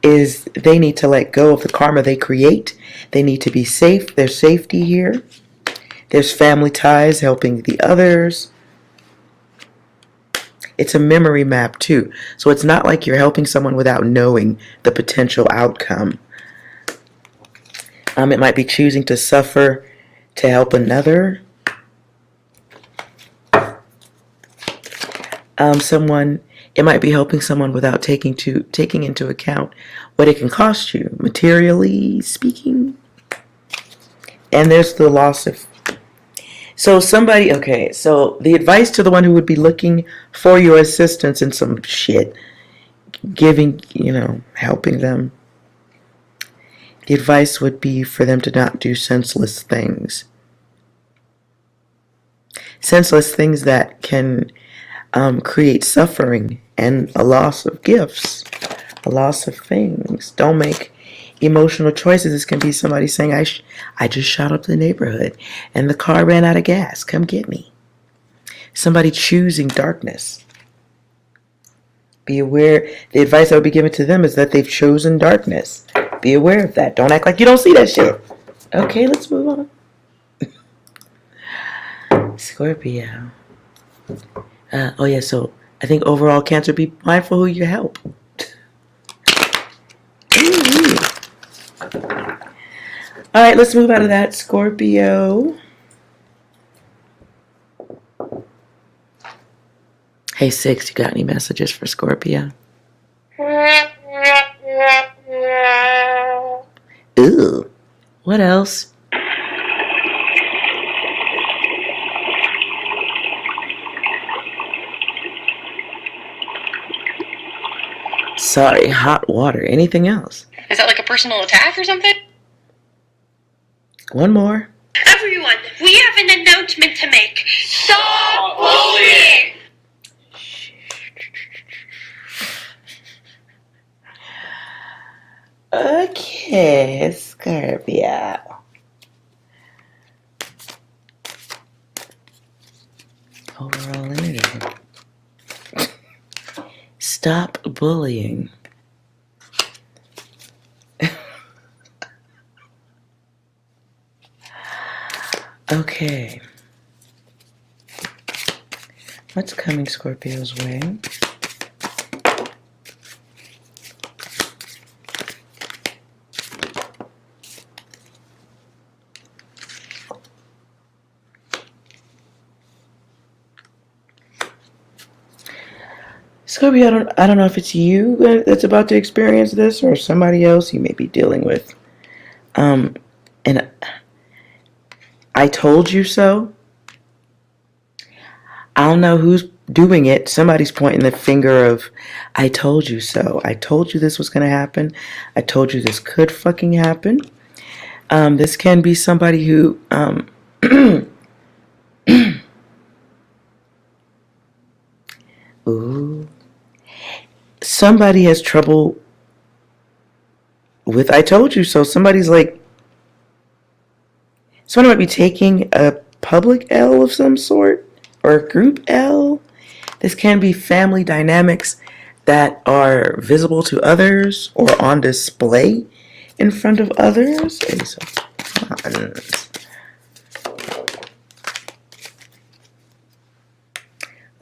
is they need to let go of the karma they create. They need to be safe. There's safety here. There's family ties, helping the others. It's a memory map too. So it's not like you're helping someone without knowing the potential outcome. It might be choosing to suffer to help another. It might be helping someone without taking into account what it can cost you, materially speaking. And there's the loss of. So the advice to the one who would be looking for your assistance in some shit, giving, helping them. The advice would be for them to not do senseless things. Senseless things that can create suffering and a loss of gifts, a loss of things. Don't make emotional choices. This can be somebody saying, I just shot up the neighborhood and the car ran out of gas. Come get me. Somebody choosing darkness. Be aware. The advice I would be given to them is that they've chosen darkness. Be aware of that. Don't act like you don't see that shit. Okay, let's move on. Scorpio. So I think overall, Cancer, be mindful who you help. All right, let's move out of that, Scorpio. Hey, 6, you got any messages for Scorpio? Ooh. What else? Sorry, hot water. Anything else? Is that like a personal attack or something? One more. Everyone, we have an announcement to make. Stop bullying! Okay, Scorpio. Overall energy. Stop bullying. Okay. What's coming Scorpio's way? Scorpio, I don't know if it's you that's about to experience this or somebody else you may be dealing with. And I told you so. I don't know who's doing it. Somebody's pointing the finger of, I told you so. I told you this was going to happen. I told you this could fucking happen. This can be somebody who, ooh, somebody has trouble with I told you so. Somebody's like, someone might be taking a public L of some sort or a group L. This can be family dynamics that are visible to others or on display in front of others. Ace of Wands.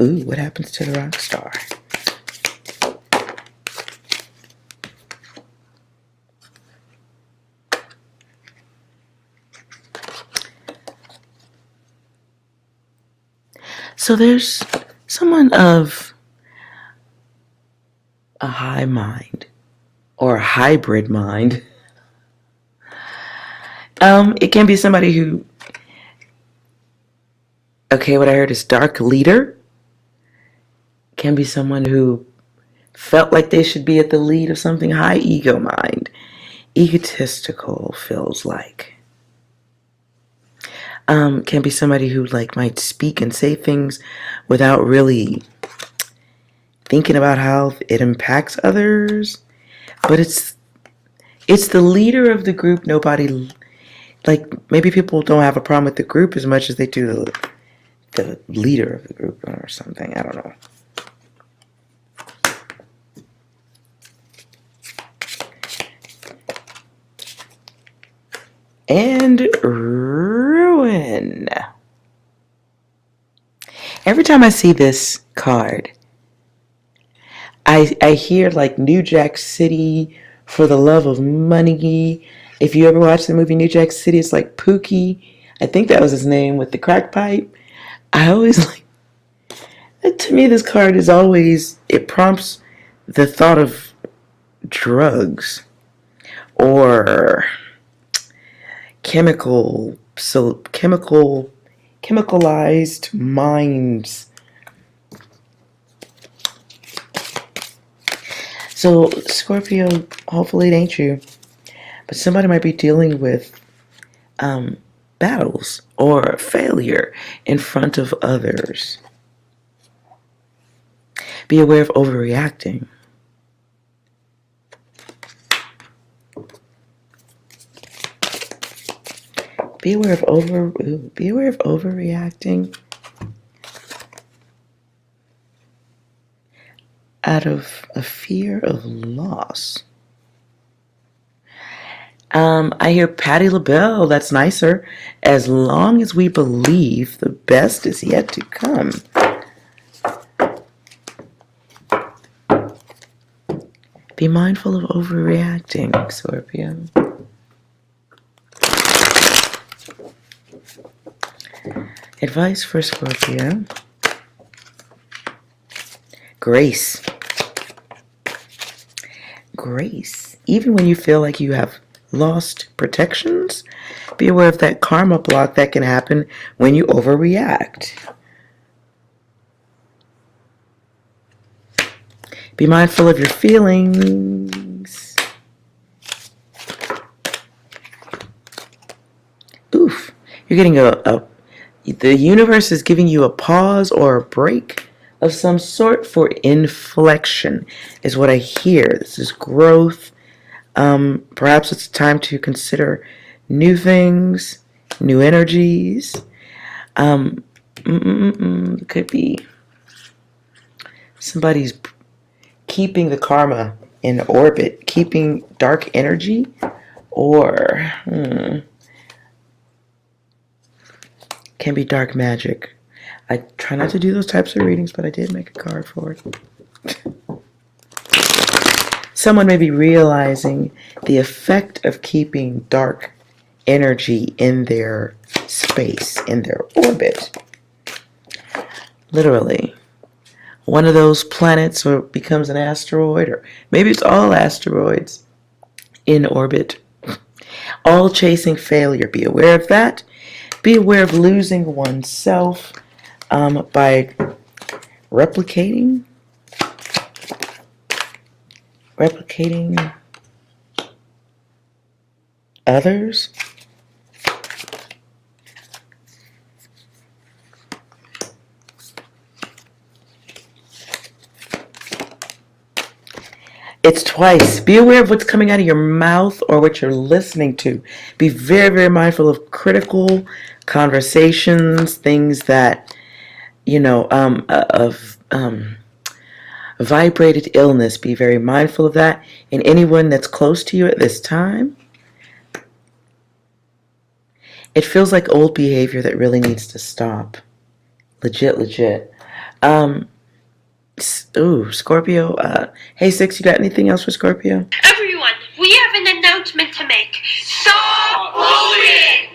Ooh, what happens to the rock star? So there's someone of a high mind or a hybrid mind. It can be somebody who, okay, what I heard is dark leader. Can be someone who felt like they should be at the lead of something. High ego mind. Egotistical feels like. Can be somebody who might speak and say things without really thinking about how it impacts others. But it's the leader of the group. Nobody, maybe people don't have a problem with the group as much as they do the leader of the group or something. I don't know. And ruin. Every time I see this card, I hear New Jack City, For the Love of Money. If you ever watched the movie New Jack City, it's like Pookie. I think that was his name with the crack pipe. I always to me this card is always, it prompts the thought of drugs or chemicalized minds. So, Scorpio, hopefully it ain't you, but somebody might be dealing with battles or failure in front of others. Be aware of overreacting. Be aware of overreacting out of a fear of loss. I hear Patti LaBelle. That's nicer. As long as we believe the best is yet to come. Be mindful of overreacting, Scorpio. Advice for Scorpio. Grace. Grace. Even when you feel like you have lost protections, be aware of that karma block that can happen when you overreact. Be mindful of your feelings. Oof. You're getting the universe is giving you a pause or a break of some sort for inflection, is what I hear. This is growth. Perhaps it's time to consider new things, new energies. Could be somebody's keeping the karma in orbit, keeping dark energy, or can be dark magic. I try not to do those types of readings, but I did make a card for it. Someone may be realizing the effect of keeping dark energy in their space, in their orbit. Literally. One of those planets or becomes an asteroid, or maybe it's all asteroids in orbit. All chasing failure. Be aware of that. Be aware of losing oneself by replicating others. It's twice. Be aware of what's coming out of your mouth or what you're listening to. Be very, very mindful of critical conversations, things that, vibrated illness. Be very mindful of that. And anyone that's close to you at this time, it feels like old behavior that really needs to stop. Legit. Scorpio. Hey, Six, you got anything else for Scorpio? Everyone, we have an announcement to make. Stop bullying!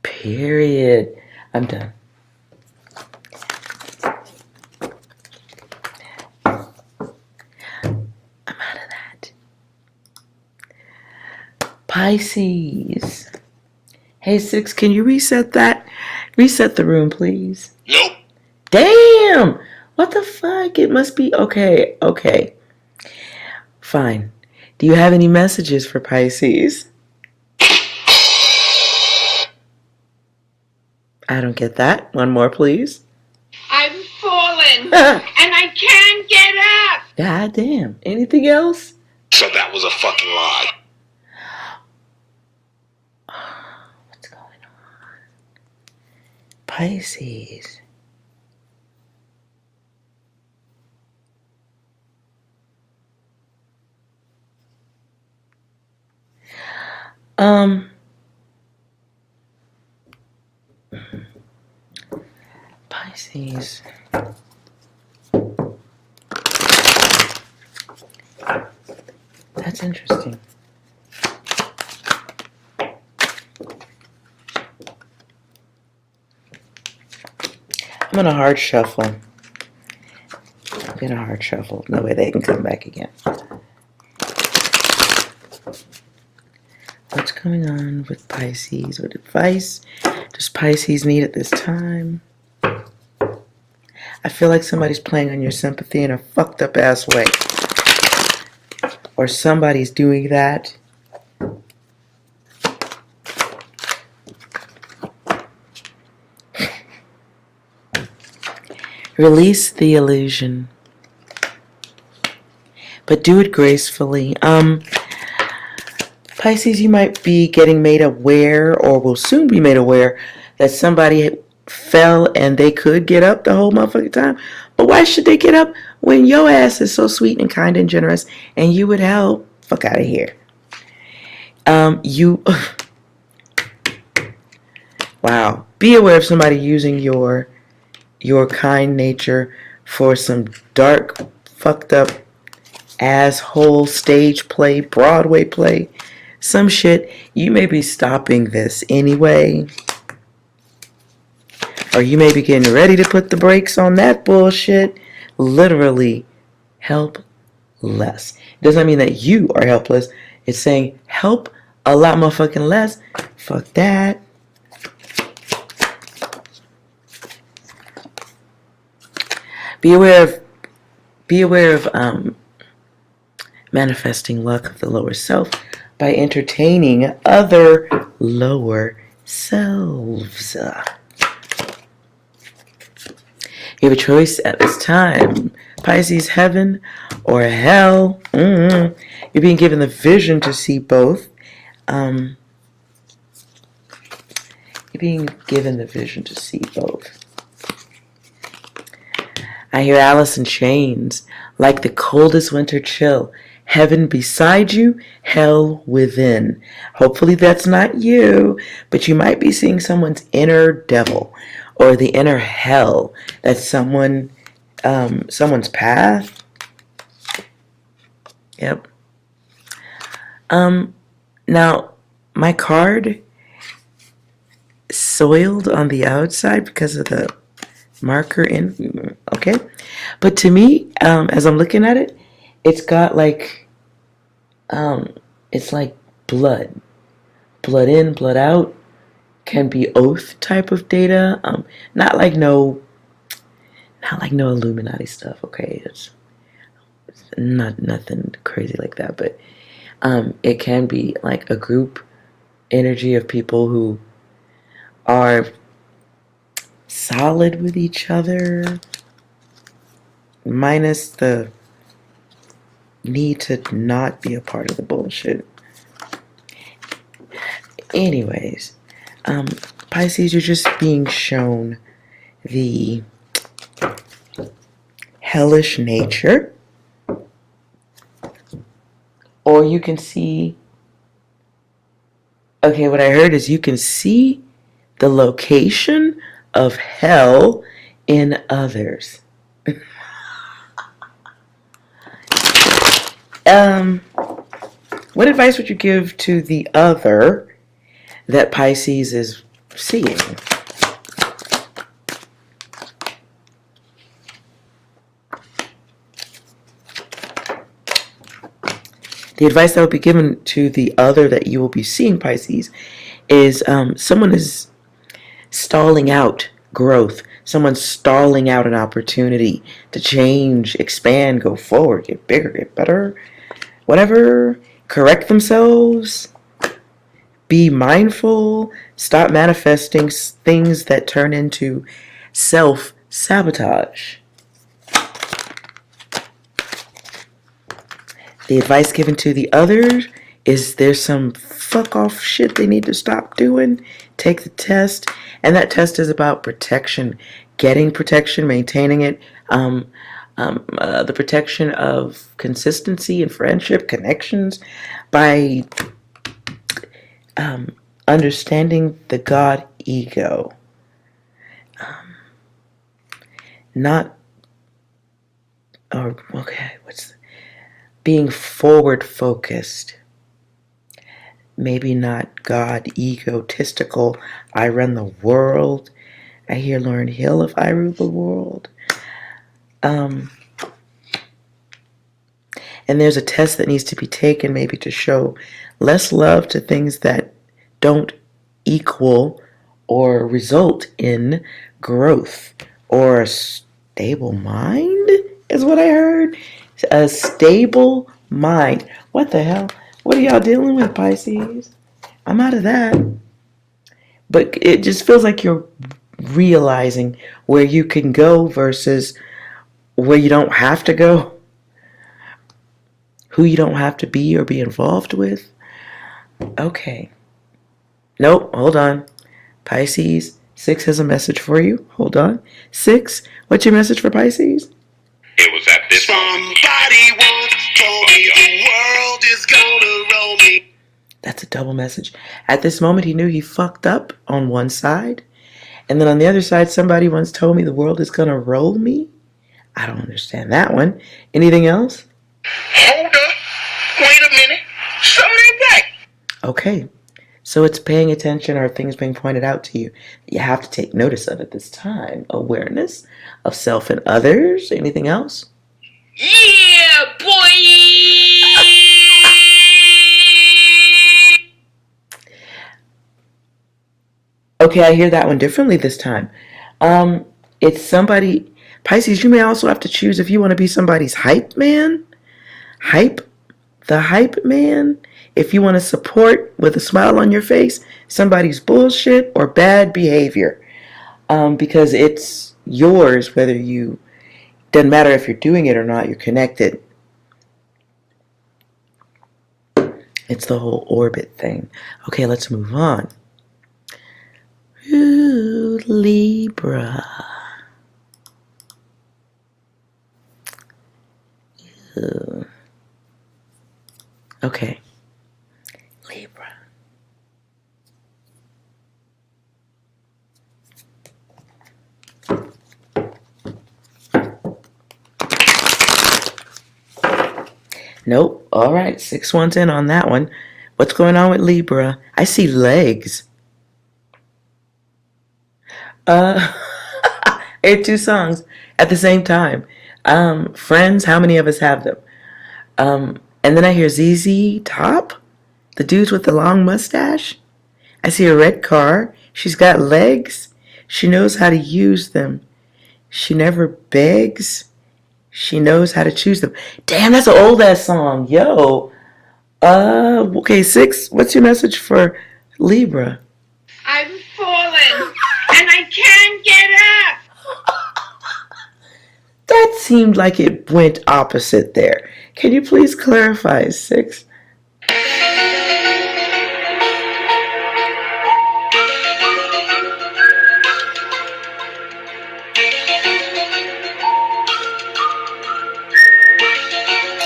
Period. I'm done. I'm out of that. Pisces. Hey, Six, can you reset that? Reset the room, please. Nope. Damn! What the fuck? It must be okay. Fine. Do you have any messages for Pisces? I don't get that. One more, please. I'm fallen, and I can't get up. God damn. Anything else? So that was a fucking lie. What's going on? Pisces. Pisces. That's interesting. I'm gonna hard shuffle. No way they can come back again. What's going on with Pisces? What advice does Pisces need at this time? I feel like somebody's playing on your sympathy in a fucked up ass way. or somebody's doing that. Release the illusion, but do it gracefully. Pisces, you might be getting made aware, or will soon be made aware, that somebody fell and they could get up the whole motherfucking time. But why should they get up when your ass is so sweet and kind and generous and you would help? Fuck out of here. Wow. Be aware of somebody using your kind nature for some dark, fucked up, asshole stage play, Broadway play, some shit. You may be stopping this anyway, or you may be getting ready to put the brakes on that bullshit. Literally, help less. It doesn't mean that you are helpless. It's saying help a lot motherfucking less. Fuck that. Be aware of manifesting luck of the lower self by entertaining other lower selves. You have a choice at this time. Pisces, heaven or hell. You're being given the vision to see both. You're being given the vision to see both. I hear Alice in Chains, like the coldest winter chill. Heaven beside you, hell within. Hopefully that's not you, but you might be seeing someone's inner devil or the inner hell. That's someone's path. Yep. Now, my card soiled on the outside because of the marker in, okay, but to me, as I'm looking at it, it's got like it's like blood in, blood out. Can be oath type of data, not like no Illuminati stuff, okay? It's not nothing crazy like that, but it can be like a group energy of people who are solid with each other, minus the need to not be a part of the bullshit. Anyways, Pisces, you're just being shown the hellish nature, or you can see, okay, what I heard is you can see the location of hell in others. What advice would you give to the other that Pisces is seeing? The advice that would be given to the other that you will be seeing, Pisces, is someone is stalling out growth. Someone's stalling out an opportunity to change, expand, go forward, get bigger, get better, whatever, correct themselves, be mindful, stop manifesting things that turn into self-sabotage. The advice given to the other is there's some fuck off shit they need to stop doing. Take the test, and that test is about protection, getting protection, maintaining it, the protection of consistency and friendship, connections, by understanding the God ego, being forward focused. Maybe not God egotistical. I run the world. I hear Lauryn Hill, if I rule the world. And there's a test that needs to be taken, maybe to show less love to things that don't equal or result in growth or a stable mind, is what I heard. A stable mind. What the hell? What are y'all dealing with, Pisces? I'm out of that. But it just feels like you're realizing where you can go versus where you don't have to go. Who you don't have to be or be involved with. Okay. Nope, hold on. Pisces, 6 has a message for you. Hold on. 6, what's your message for Pisces? It was at this moment. Somebody once told me the world is gonna roll me. That's a double message. At this moment, he knew he fucked up on one side. And then on the other side, somebody once told me the world is gonna roll me. I don't understand that one. Anything else? Hold up. Wait a minute. Something back. Okay. So it's paying attention or things being pointed out to you. You have to take notice of at this time. Awareness of self and others. Anything else? Yeah, boy! Okay, I hear that one differently this time. It's somebody, Pisces, you may also have to choose if you want to be somebody's hype man. The hype man. If you want to support with a smile on your face somebody's bullshit or bad behavior. Because it's yours, whether you, doesn't matter if you're doing it or not, you're connected. It's the whole orbit thing. Okay, let's move on. Ooh, Libra. Ooh. Okay. Libra. Nope. All right. 6 ones in on that one. What's going on with Libra? I see legs. I hear 2 songs at the same time. Friends, how many of us have them? And then I hear ZZ Top, the dudes with the long mustache. I see a red car. She's got legs. She knows how to use them. She never begs. She knows how to choose them. Damn, that's an old ass song. Yo. Okay, 6. What's your message for Libra? I've fallen, and I can't get up. That seemed like it went opposite there. Can you please clarify, 6?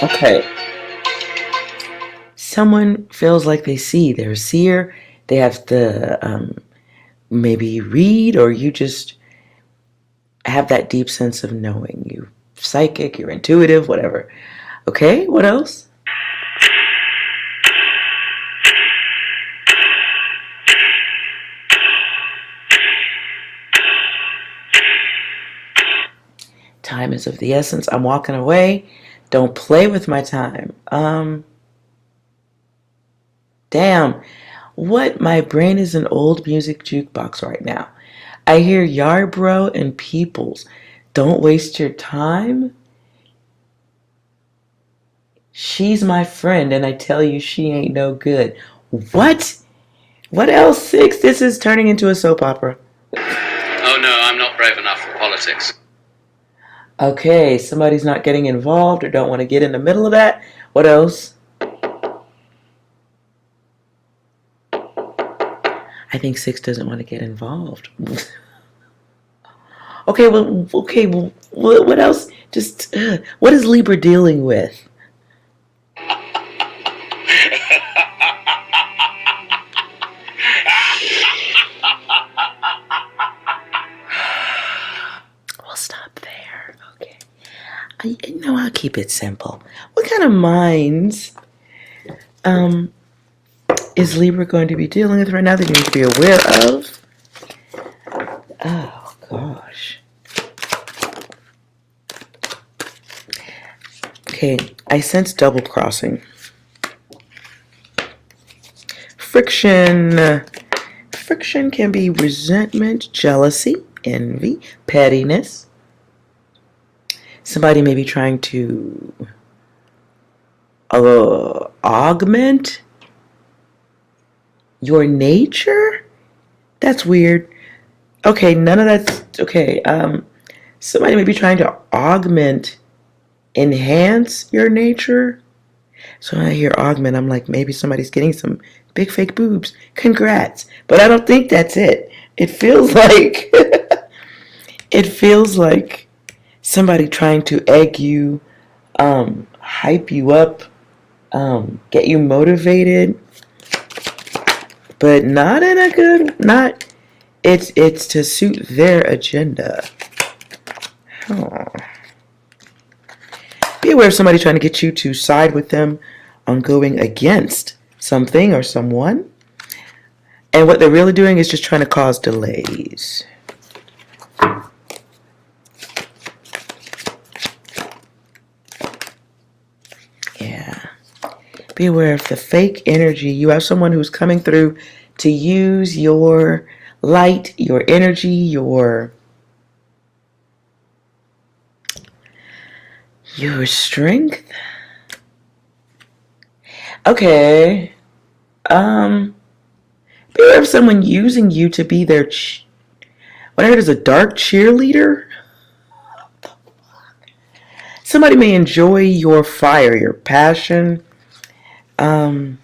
Okay. Someone feels like they see. They're a seer. They have to maybe read, or you just have that deep sense of knowing. You're psychic, you're intuitive, whatever. Okay, what else? Time is of the essence. I'm walking away. Don't play with my time. Damn. What? My brain is an old music jukebox right now. I hear Yarbrough and Peoples. Don't waste your time. She's my friend, and I tell you she ain't no good. What? What else, 6? This is turning into a soap opera. Oh no, I'm not brave enough for politics. Okay, somebody's not getting involved or don't want to get in the middle of that. What else? I think 6 doesn't want to get involved. Okay, well, what else? Just, what is Libra dealing with? We'll stop there. Okay. I'll keep it simple. What kind of minds is Libra going to be dealing with right now that you need to be aware of? Oh, gosh. Okay, I sense double crossing. Friction. Friction can be resentment, jealousy, envy, pettiness. Somebody may be trying to augment your nature? That's weird. Okay, none of that's okay. Somebody may be trying to augment, enhance your nature. So when I hear augment, I'm like, maybe somebody's getting some big fake boobs. Congrats. But I don't think that's it. It feels like it feels like somebody trying to egg you, hype you up, get you motivated, but not in a good, not, it's to suit their agenda. Oh. Be aware of somebody trying to get you to side with them on going against something or someone. And what they're really doing is just trying to cause delays. Yeah. Be aware of the fake energy. You have someone who's coming through to use your light, your energy, your strength. Okay. Be aware of someone using you to be their what I heard is a dark cheerleader. Somebody may enjoy your fire, your passion. But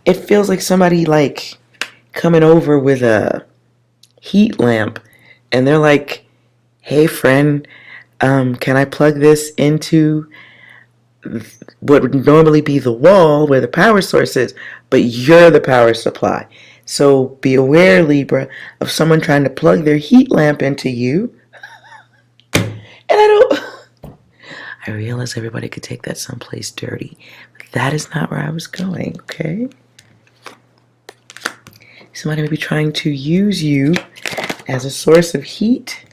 it feels like somebody like coming over with a heat lamp, and they're like, "Hey, friend, can I plug this into what would normally be the wall where the power source is, but you're the power supply." So be aware, Libra, of someone trying to plug their heat lamp into you. And I realize everybody could take that someplace dirty. But that is not where I was going, okay? Somebody may be trying to use you as a source of heat.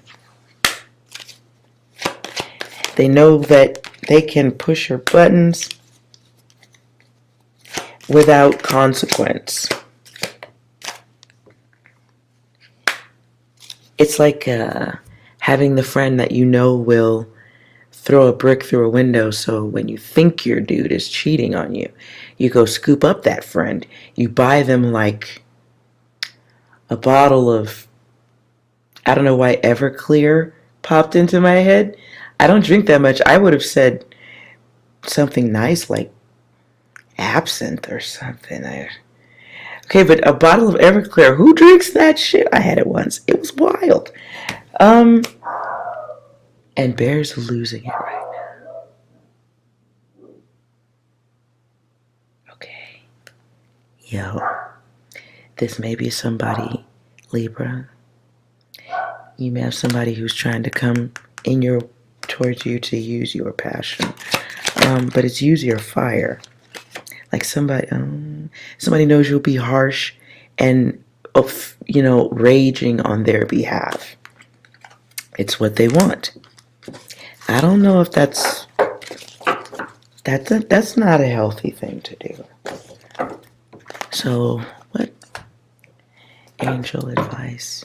They know that they can push your buttons without consequence. It's like having the friend that you know will throw a brick through a window, so when you think your dude is cheating on you, you go scoop up that friend. You buy them like a bottle of, I don't know why Everclear popped into my head. I don't drink that much. I would have said something nice like absinthe or something. Okay, but a bottle of Everclear, who drinks that shit? I had it once. It was wild. And Bear's losing it right now. Okay. Yo, this may be somebody, Libra. You may have somebody who's trying to come towards you to use your passion. But it's use your fire. Like somebody knows you'll be harsh and, raging on their behalf. It's what they want. I don't know if that's not a healthy thing to do. So, what angel advice?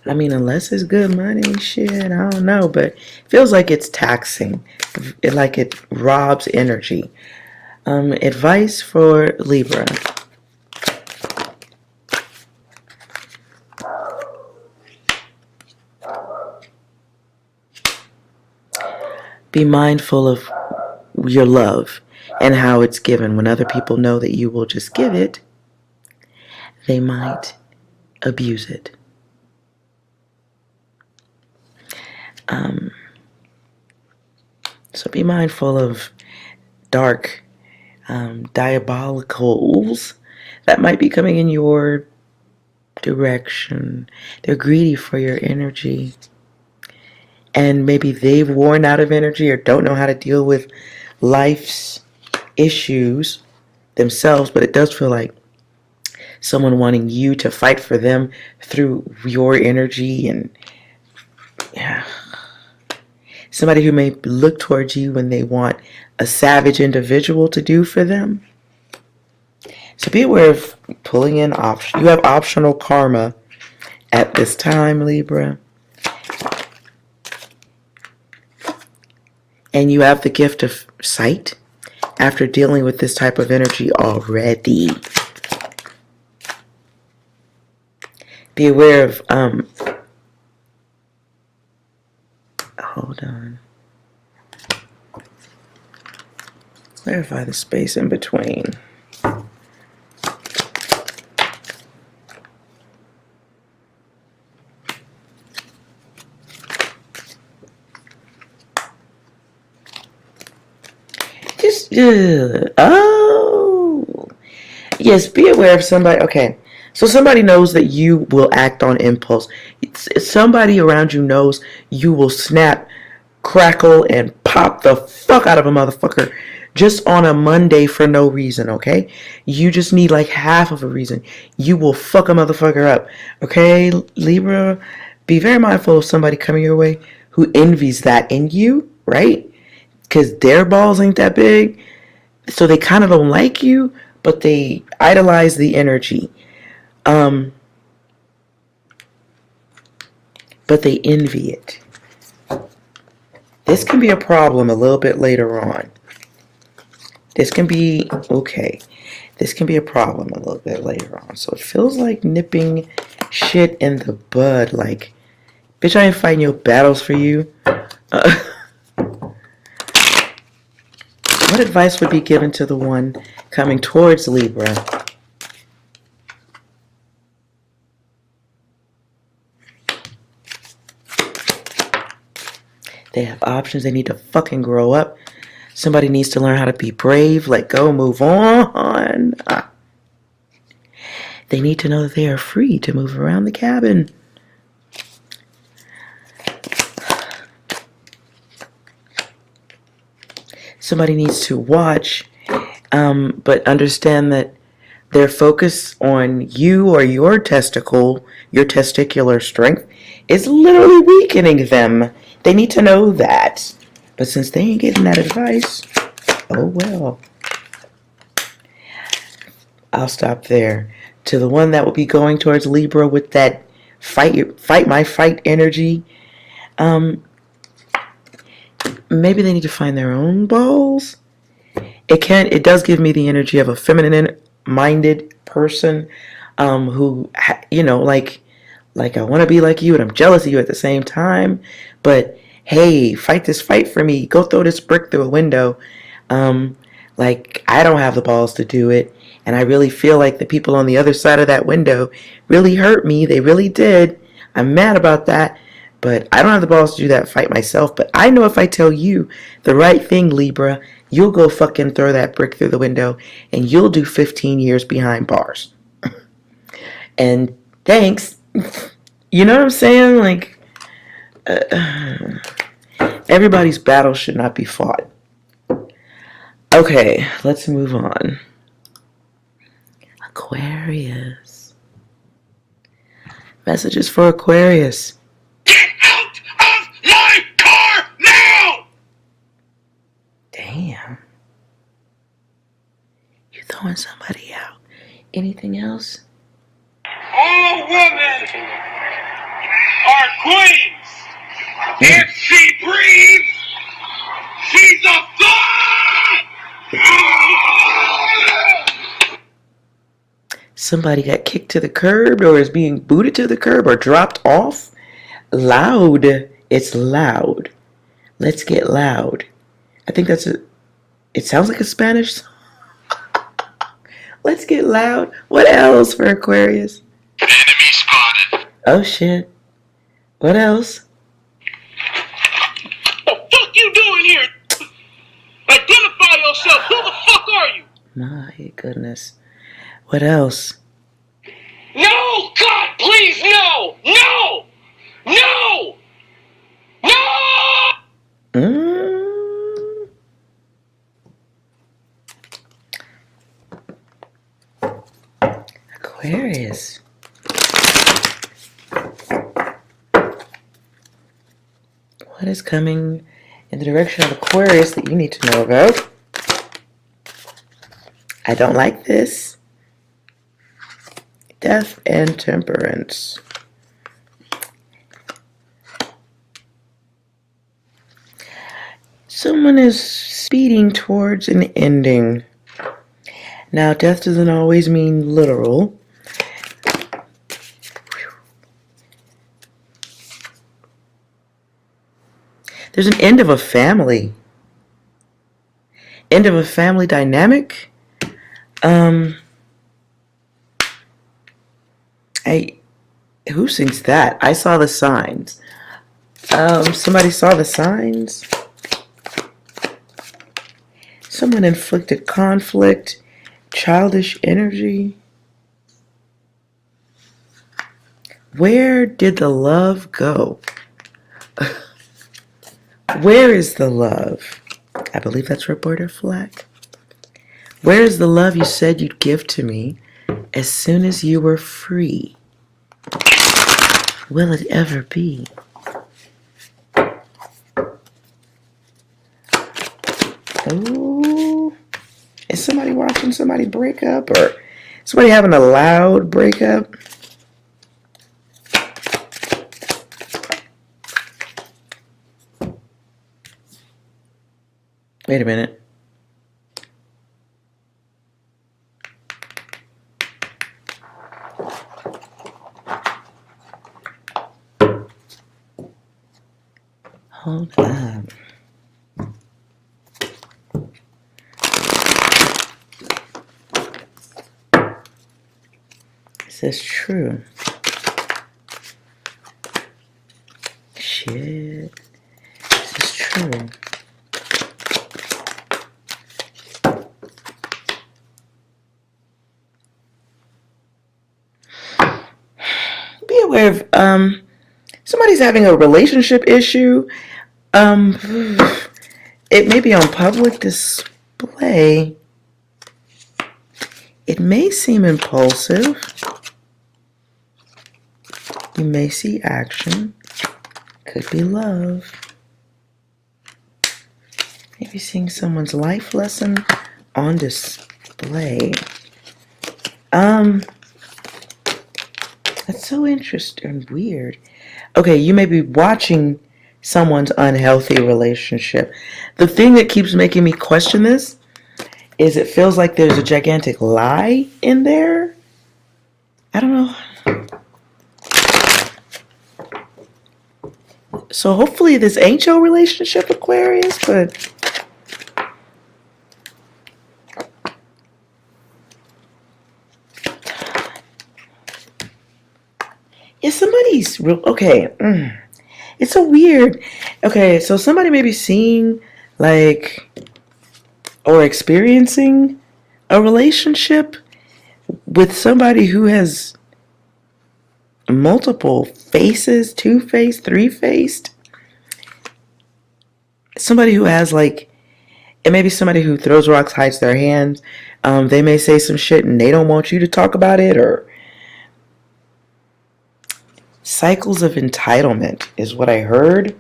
I mean, unless it's good money, shit, I don't know, but it feels like it's taxing, like it robs energy. Advice for Libra. Be mindful of your love and how it's given. When other people know that you will just give it, they might abuse it. So be mindful of dark diabolicals that might be coming in your direction. They're greedy for your energy. And maybe they've worn out of energy or don't know how to deal with life's issues themselves, but it does feel like someone wanting you to fight for them through your energy, and somebody who may look towards you when they want a savage individual to do for them. So be aware of pulling in options. You have optional karma at this time, Libra. And you have the gift of sight after dealing with this type of energy already. Be aware of, hold on. Clarify the space in between. Just, oh. Yes, be aware of somebody. Okay. So somebody knows that you will act on impulse. Somebody around you knows you will snap, crackle, and pop the fuck out of a motherfucker just on a Monday for no reason, okay? You just need like half of a reason. You will fuck a motherfucker up, okay, Libra? Be very mindful of somebody coming your way who envies that in you, right? Because their balls ain't that big, so they kind of don't like you, but they idolize the energy. But they envy it. This can be a problem a little bit later on. This can be, okay, this can be a problem a little bit later on. So it feels like nipping shit in the bud. Like, bitch, I ain't fighting your battles for you. What advice would be given to the one coming towards Libra? They have options. They need to fucking grow up. Somebody needs to learn how to be brave, let go, move on. They need to know that they are free to move around the cabin. Somebody needs to watch, but understand that their focus on you or your testicle, your testicular strength, is literally weakening them. They need to know that. But since they ain't getting that advice, oh well. I'll stop there. To the one that will be going towards Libra with that fight my fight energy, maybe they need to find their own balls. It does give me the energy of a feminine-minded person, who, you know, like I want to be like you and I'm jealous of you at the same time, but hey, fight this fight for me. Go throw this brick through a window. Like, I don't have the balls to do it, and I really feel like the people on the other side of that window really hurt me. They really did. I'm mad about that, but I don't have the balls to do that fight myself. But I know if I tell you the right thing, Libra, you'll go fucking throw that brick through the window, and you'll do 15 years behind bars. And thanks. You know what I'm saying? Like, everybody's battle should not be fought. Okay, let's move on. Aquarius. Messages for Aquarius. Get out of my car now! Damn. You throwing somebody out. Anything else? All women are queens. If she breathes, she's a thought! Somebody got kicked to the curb or is being booted to the curb or dropped off. Loud. It's loud. Let's get loud. I think it sounds like a Spanish song. Let's get loud. What else for Aquarius? Enemy spotted. Oh shit. What else? What the fuck you doing here? Identify yourself. Who the fuck are you? My goodness. What else? No! God, please, no! No! No! No! Aquarius. What is coming in the direction of Aquarius that you need to know about? I don't like this. Death and Temperance. Someone is speeding towards an ending. Now, death doesn't always mean literal. There's an end of a family. End of a family dynamic. Who sings that? I saw the signs. Somebody saw the signs. Someone inflicted conflict, childish energy. Where did the love go? Where is the love? I believe that's Roberta Flack. Where is the love you said you'd give to me as soon as you were free? Will it ever be? Oh, is somebody watching somebody break up, or somebody having a loud breakup? Wait a minute. Hold on. Is this true? Shit. Is this true? Be aware of somebody's having a relationship issue. It may be on public display. It may seem impulsive. You may see action. Could be love. Maybe seeing someone's life lesson on display. That's so interesting and weird. Okay, you may be watching someone's unhealthy relationship. The thing that keeps making me question this is it feels like there's a gigantic lie in there. I don't know. So hopefully this ain't your relationship, Aquarius, but yeah, somebody's real. Okay. It's so weird. Okay, so somebody may be seeing, like, or experiencing a relationship with somebody who has multiple faces, two-faced, three-faced. Somebody who has, like, it may be somebody who throws rocks, hides their hands. They may say some shit and they don't want you to talk about it, or cycles of entitlement is what I heard.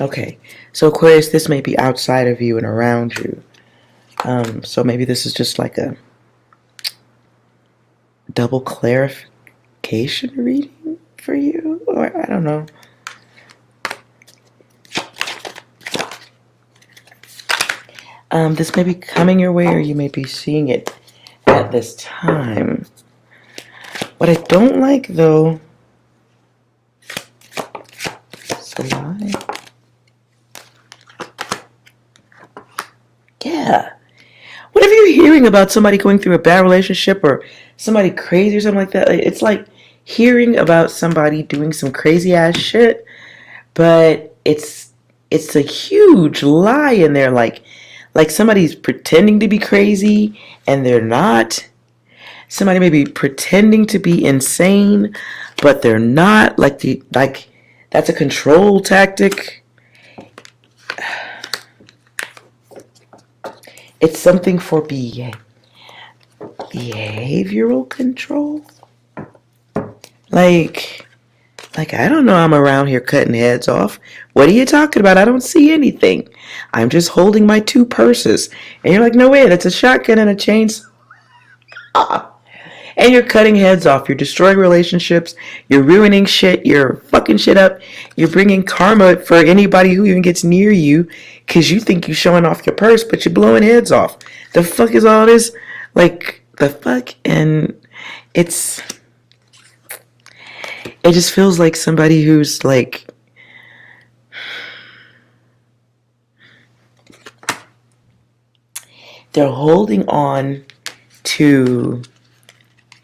Okay, so Aquarius, this may be outside of you and around you. So maybe this is just like a double clarification reading for you, or I don't know. This may be coming your way, or you may be seeing it at this time. What I don't like, though, is a lie. Yeah. Whenever you're hearing about somebody going through a bad relationship or somebody crazy or something like that, it's like hearing about somebody doing some crazy ass shit, but it's a huge lie in there, like somebody's pretending to be crazy and they're not. Somebody may be pretending to be insane, but they're not. Like that's a control tactic. It's something for behavioral control. Like I don't know, I'm around here cutting heads off. What are you talking about? I don't see anything. I'm just holding my two purses. And you're like, no way, that's a shotgun and a chainsaw. And you're cutting heads off. You're destroying relationships. You're ruining shit. You're fucking shit up. You're bringing karma for anybody who even gets near you because you think you're showing off your purse, but you're blowing heads off. The fuck is all this? Like, the fuck? And it just feels like somebody who's like, they're holding on to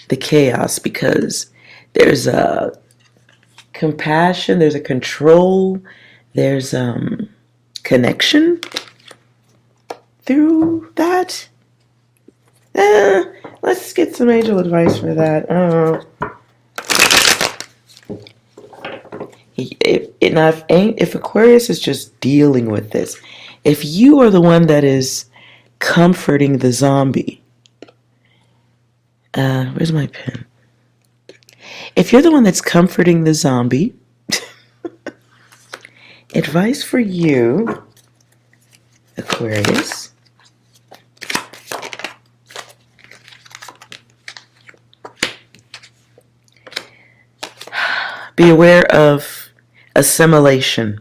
the chaos because there's a compassion, there's a control, there's connection through that. Let's get some angel advice for that. If Aquarius is just dealing with this, if you are the one that is comforting the zombie, where's my pen? If you're the one that's comforting the zombie, advice for you, Aquarius. Be aware of assimilation.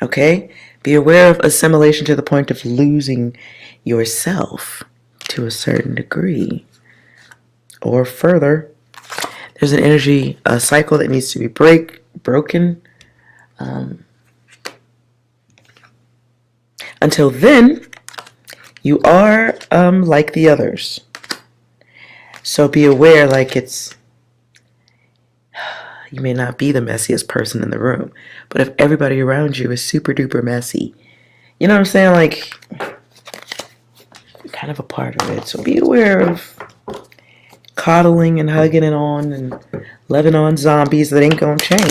Okay? Be aware of assimilation to the point of losing yourself to a certain degree. Or further, there's an energy, a cycle that needs to be broken. Until then, you are like the others. So be aware, like you may not be the messiest person in the room, but if everybody around you is super duper messy, you know what I'm saying? Like, you're kind of a part of it. So be aware of coddling and hugging it on and loving on zombies that ain't gonna change.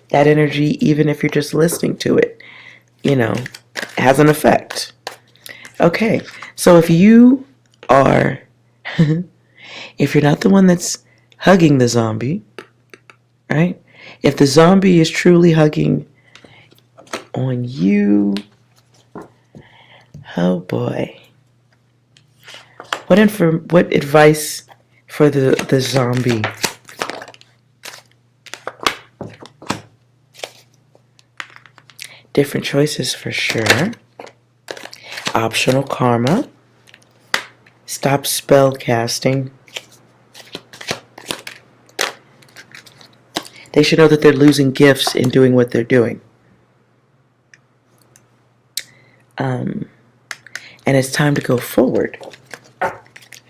That energy, even if you're just listening to it, has an effect. Okay, so if you are, if you're not the one that's hugging the zombie, right? If the zombie is truly hugging on you, oh boy. What advice for the zombie? Different choices for sure. Optional karma. Stop spell casting. They should know that they're losing gifts in doing what they're doing. And it's time to go forward.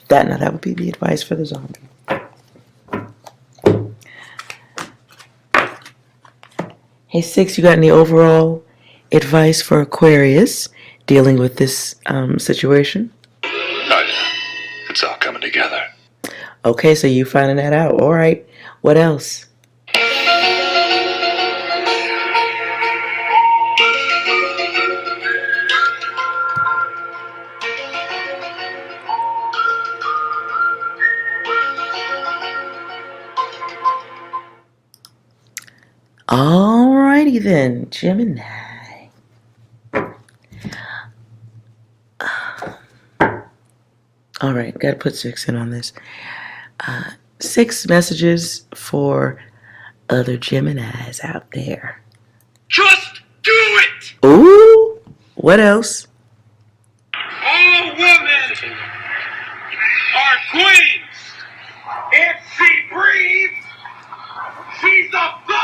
That would be the advice for the zombie. Hey, 6, you got any overall advice for Aquarius dealing with this situation? Oh, yeah. It's all coming together. Okay, so you finding that out. All right. What else? Alrighty then, Gemini. Alright, gotta put 6 in on this. 6 messages for other Geminis out there. Just do it! Ooh, what else? All women are queens. If she breathes, she's a god!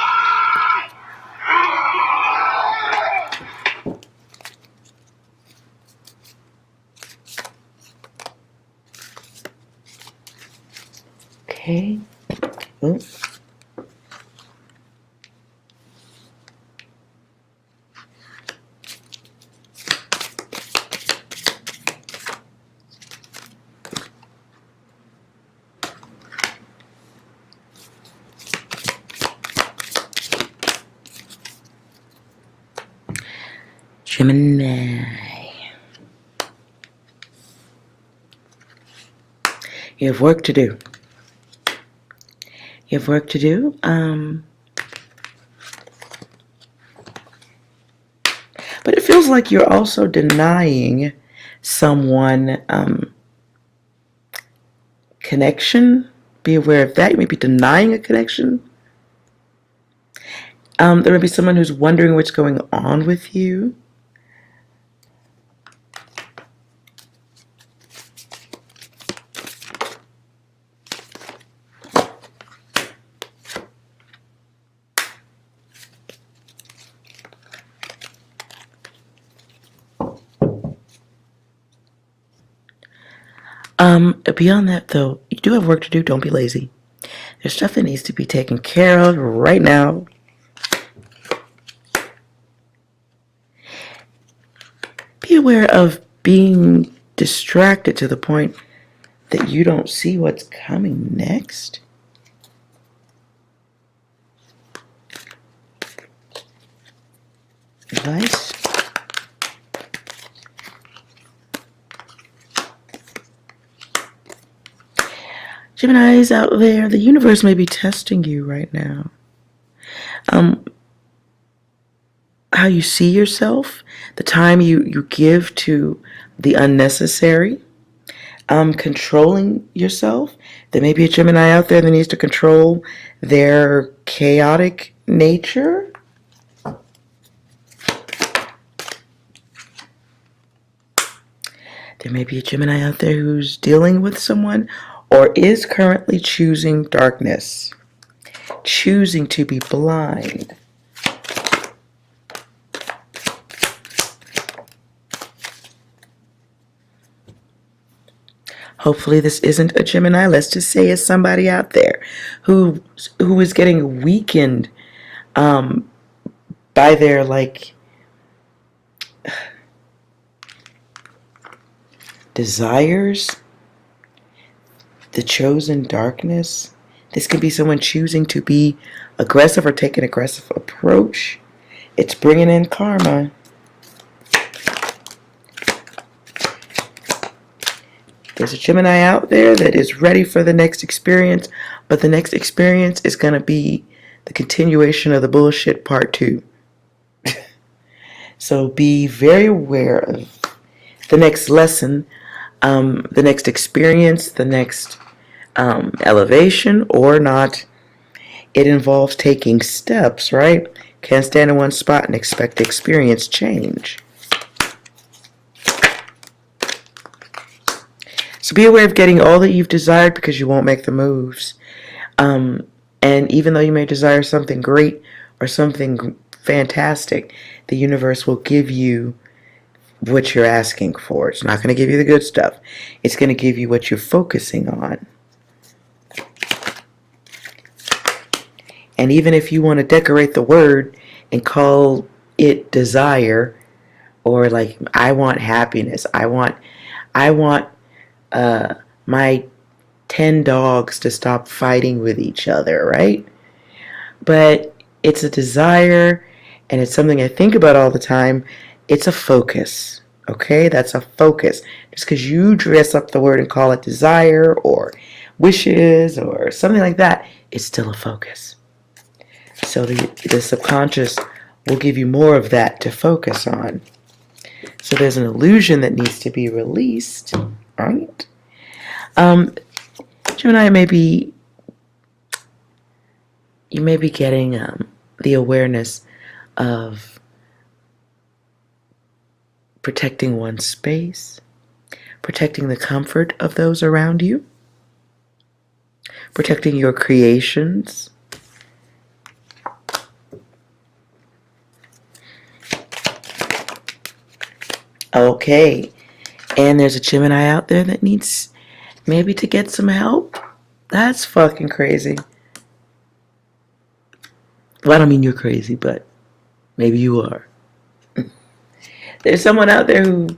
Okay. Ooh. Gemini. You have work to do. You have work to do. But it feels like you're also denying someone connection. Be aware of that. You may be denying a connection. There may be someone who's wondering what's going on with you. Beyond that, though, you do have work to do. Don't be lazy. There's stuff that needs to be taken care of right now. Be aware of being distracted to the point that you don't see what's coming next. Advice. Geminis out there, the universe may be testing you right now. How you see yourself, the time you give to the unnecessary, controlling yourself. There may be a Gemini out there that needs to control their chaotic nature. There may be a Gemini out there who's dealing with someone or is currently choosing darkness, choosing to be blind. Hopefully this isn't a Gemini. Let's just say it's somebody out there who is getting weakened by their desires, the chosen darkness. This could be someone choosing to be aggressive or take an aggressive approach. It's bringing in karma. There's a Gemini out there that is ready for the next experience, but the next experience is going to be the continuation of the bullshit part 2. So be very aware of the next lesson, the next experience, the next elevation or not. It involves taking steps, right? Can't stand in one spot and expect to experience change. So be aware of getting all that you've desired because you won't make the moves. And even though you may desire something great or something fantastic, the universe will give you what you're asking for. It's not going to give you the good stuff. It's going to give you what you're focusing on. And even if you want to decorate the word and call it desire, or like, I want happiness, I want my 10 dogs to stop fighting with each other, right? But it's a desire, and it's something I think about all the time. It's a focus, okay? That's a focus. Just because you dress up the word and call it desire or wishes or something like that, it's still a focus. So the subconscious will give you more of that to focus on. So there's an illusion that needs to be released, right? Gemini, you may be getting the awareness of protecting one's space, protecting the comfort of those around you, protecting your creations. Okay, and there's a Gemini out there that needs maybe to get some help. That's fucking crazy. Well, I don't mean you're crazy, but maybe you are. There's someone out there who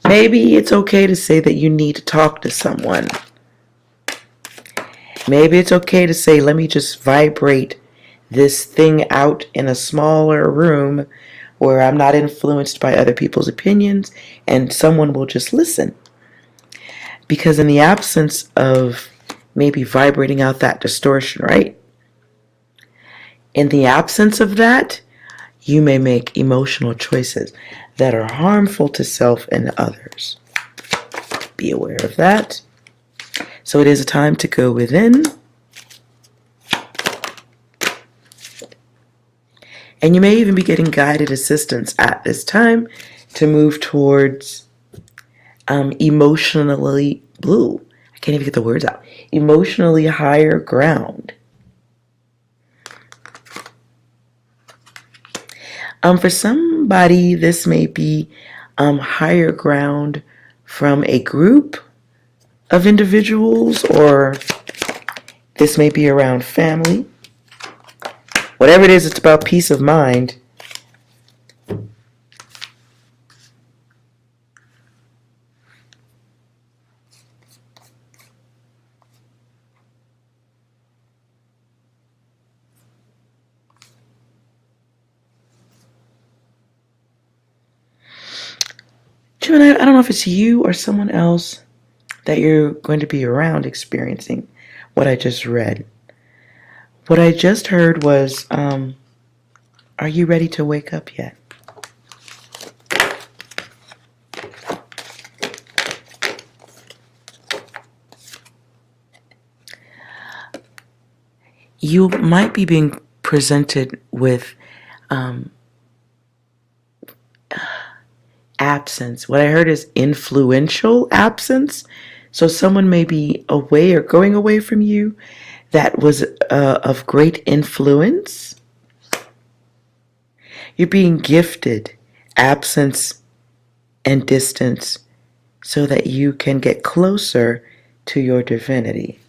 maybe it's okay to say that you need to talk to someone. Maybe it's okay to say, let me just vibrate this thing out in a smaller room where I'm not influenced by other people's opinions and someone will just listen. Because in the absence of maybe vibrating out that distortion, right? In the absence of that, you may make emotional choices. that are harmful to self and others. Be aware of that. So it is a time to go within. And you may even be getting guided assistance at this time to move towards emotionally blue. I can't even get the words out. Emotionally higher ground. For somebody, this may be higher ground from a group of individuals, or this may be around family. Whatever it is, it's about peace of mind. Gemini, I don't know if it's you or someone else that you're going to be around experiencing what I just read. What I just heard was, are you ready to wake up yet? You might be being presented with absence. What I heard is influential absence. So someone may be away or going away from you that was of great influence. You're being gifted absence and distance so that you can get closer to your divinity.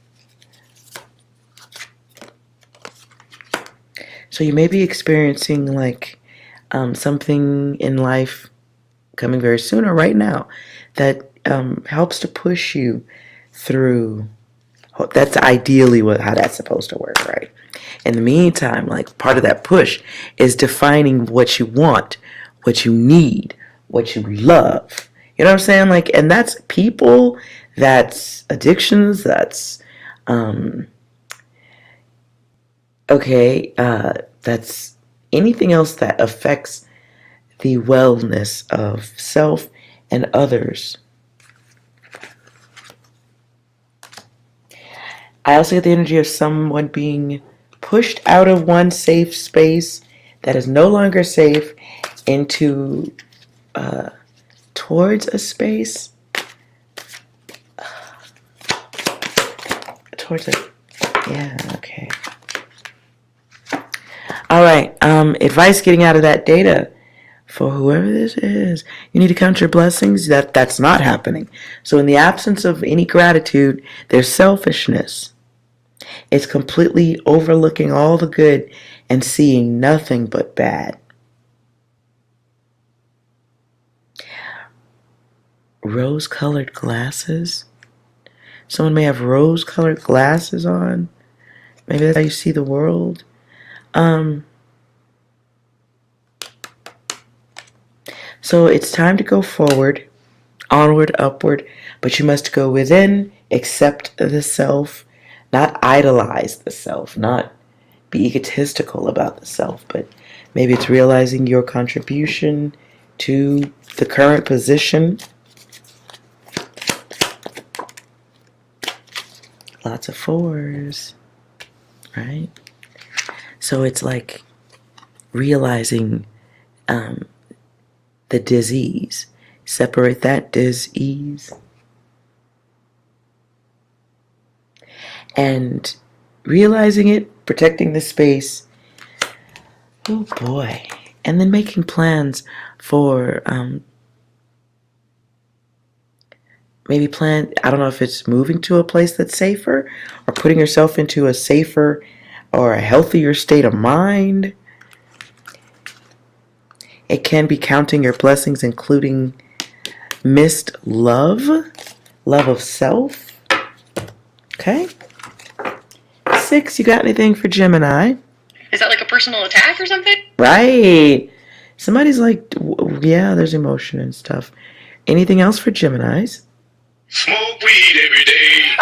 So you may be experiencing like something in life coming very soon or right now that helps to push you through. That's ideally how that's supposed to work, right? In the meantime, like part of that push is defining what you want, what you need, what you love. You know what I'm saying? Like, and that's people, that's addictions, that's that's anything else that affects the wellness of self and others. I also get the energy of someone being pushed out of one safe space that is no longer safe into towards a space. Okay. All right, advice getting out of that data for whoever this is. You need to count your blessings. That's not happening. So in the absence of any gratitude, there's selfishness. It's completely overlooking all the good and seeing nothing but bad. Rose-colored glasses. Someone may have rose-colored glasses on. Maybe that's how you see the world. So it's time to go forward, onward, upward, but you must go within, accept the self, not idolize the self, not be egotistical about the self, but maybe it's realizing your contribution to the current position. Lots of fours, right? So it's like realizing the disease. Separate that dis-ease. And realizing it, protecting the space. Oh boy. And then making plans for maybe I don't know if it's moving to a place that's safer or putting yourself into a safer or a healthier state of mind. It can be counting your blessings, including missed love of self. Okay. 6, you got anything for Gemini? Is that like a personal attack or something? Right. Somebody's like, yeah, there's emotion and stuff. Anything else for Geminis? Smoke weed every day.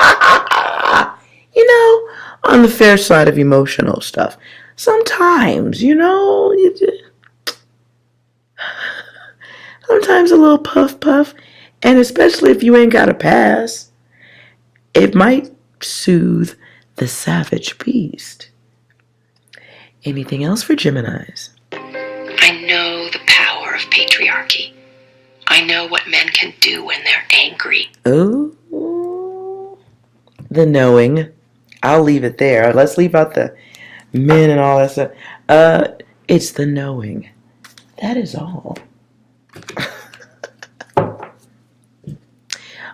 You know, on the fair side of emotional stuff. Sometimes, you know, sometimes a little puff puff, and especially if you ain't got a pass, it might soothe the savage beast. Anything else for Geminis? I know the power of patriarchy. I know what men can do when they're angry. Oh, the knowing. I'll leave it there. Let's leave out the men and all that stuff. It's the knowing. That is all.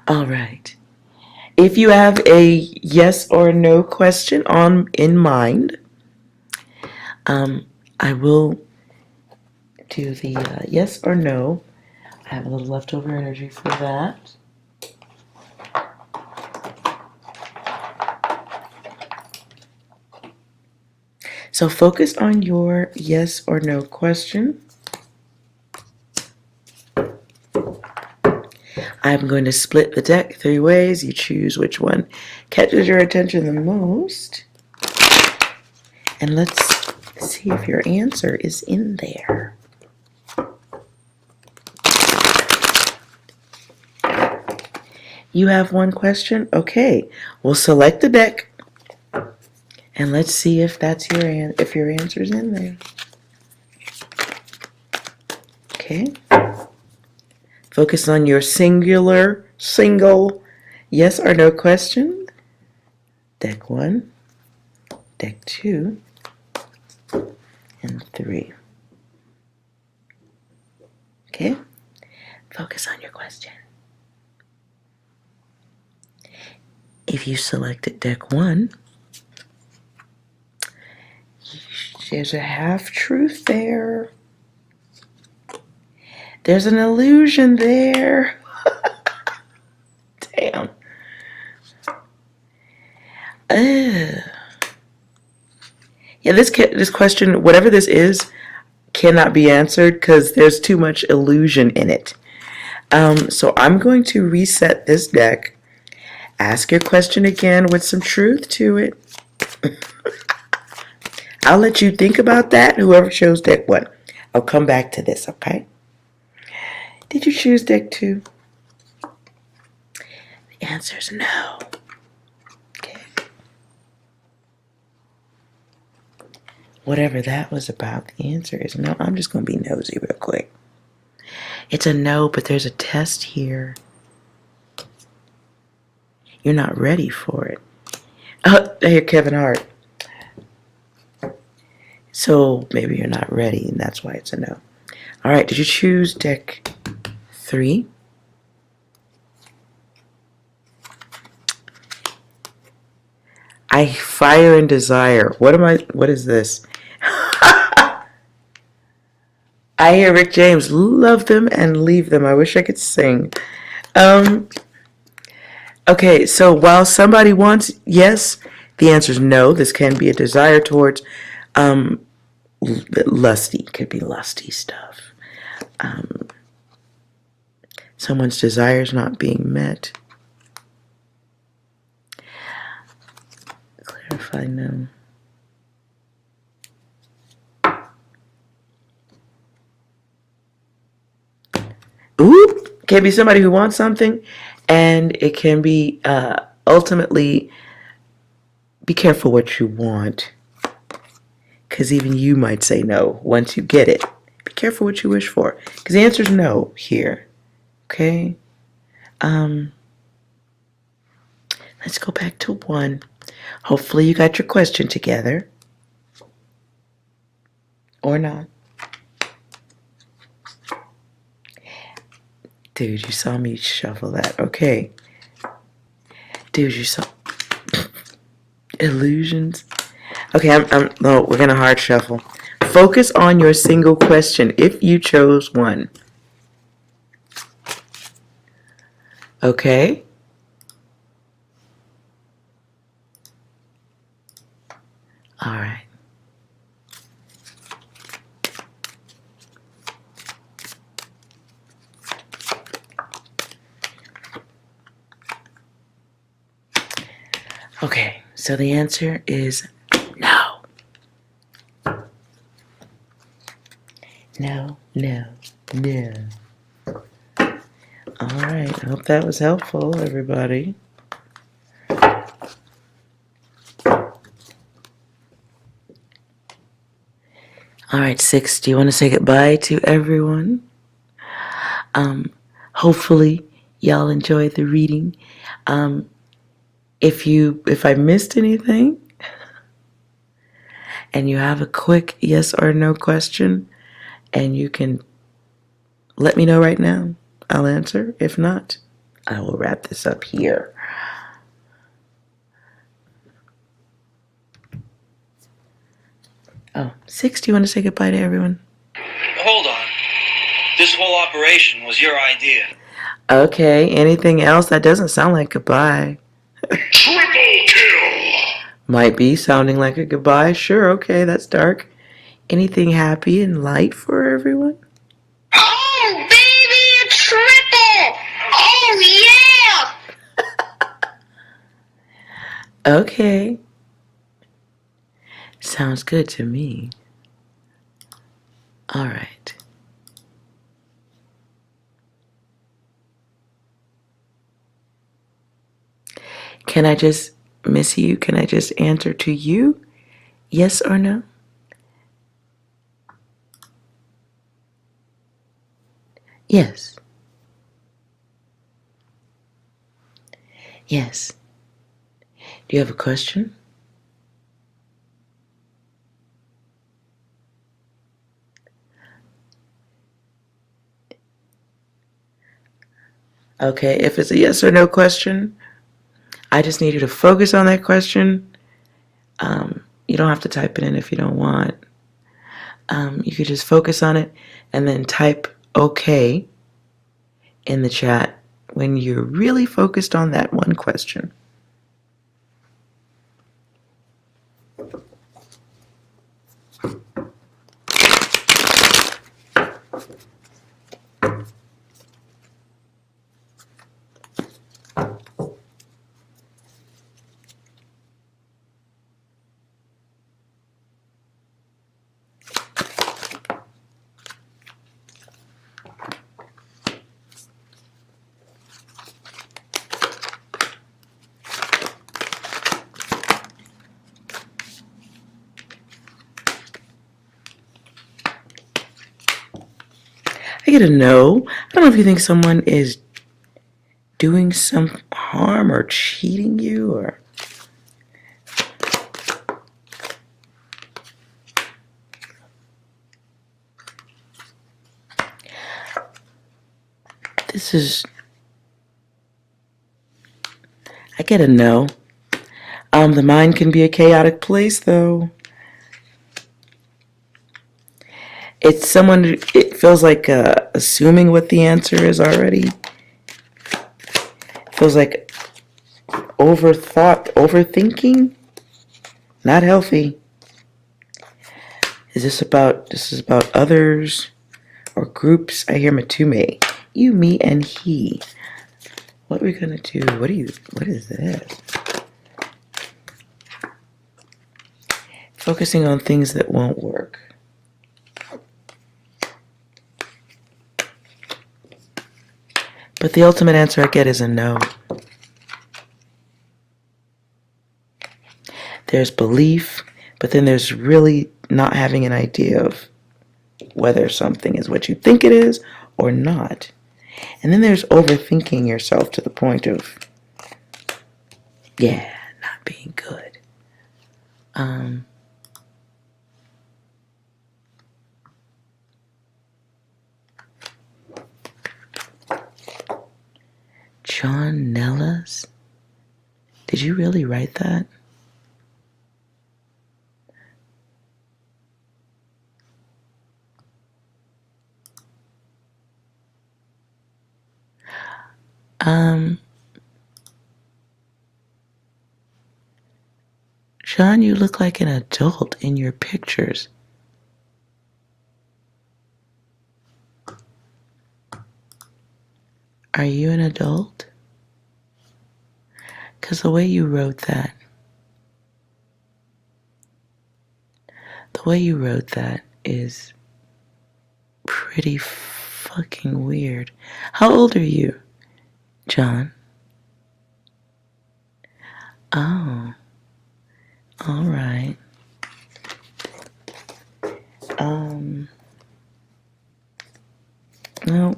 All right. If you have a yes or no question in mind, I will do the yes or no. I have a little leftover energy for that. So focus on your yes or no question. I'm going to split the deck 3 ways. You choose which one catches your attention the most. And let's see if your answer is in there. You have one question? Okay, we'll select the deck and let's see if that's if your answer's in there. Okay. Focus on your single yes or no question. Deck 1, deck 2, and 3. Okay? Focus on your question. If you selected deck 1, there's a half-truth there. There's an illusion there. Damn. Yeah, this question, whatever this is, cannot be answered because there's too much illusion in it. So I'm going to reset this deck. Ask your question again with some truth to it. I'll let you think about that, whoever chose deck 1. I'll come back to this, okay? Did you choose deck 2? The answer is no. Okay. Whatever that was about, the answer is no. I'm just going to be nosy real quick. It's a no, but there's a test here. You're not ready for it. Oh, I hear Kevin Hart. So maybe you're not ready, and that's why it's a no. All right, did you choose deck 3? Fire and desire. What is this? I hear Rick James. Love them and leave them. I wish I could sing. Okay, so while somebody wants yes, the answer is no. This can be a desire towards lusty. Could be lusty stuff. Someone's desires not being met. Clarify no. Ooh, can be somebody who wants something, and it can be ultimately be careful what you want, because even you might say no once you get it. Be careful what you wish for, because the answer is no here. Okay. Let's go back to 1. Hopefully you got your question together, or not. Dude, you saw me shuffle that. Okay. Dude, you saw illusions. Okay, no, we're gonna hard shuffle. Focus on your single question if you chose 1. Okay. All right. Okay, so the answer is no. No, no, no. hope that was helpful, everybody. All right, 6, do you want to say goodbye to everyone? Hopefully y'all enjoyed the reading. If I missed anything and you have a quick yes or no question, and you can let me know right now, I'll answer. If not, I will wrap this up here. Oh, 6, do you want to say goodbye to everyone? Hold on. This whole operation was your idea. Okay, anything else? That doesn't sound like goodbye. Triple kill. Might be sounding like a goodbye. Sure, okay, that's dark. Anything happy and light for everyone? Oh, baby, a triple! Oh, yeah! Okay. Sounds good to me. All right. Can I just, Miss You, can I just answer to you? Yes or no? Yes. Yes. Do you have a question? Okay, if it's a yes or no question, I just need you to focus on that question. You don't have to type it in if you don't want. You could just focus on it and then type okay in the chat when you're really focused on that one question. I get a no. I don't know if you think someone is doing some harm or cheating you or... This is... I get a no. The mind can be a chaotic place, though. It's someone, it feels like assuming what the answer is already. It feels like overthinking. Not healthy. This is about others or groups. I hear Matume. You, me, and he. What are we gonna do? What is this? Focusing on things that won't work. But the ultimate answer I get is a no. There's belief, but then there's really not having an idea of whether something is what you think it is or not. And then there's overthinking yourself to the point of, not being good. John Nellis? Did you really write that? John, you look like an adult in your pictures. Are you an adult? Because the way you wrote that, is pretty fucking weird. How old are you? John? Oh. All right. No.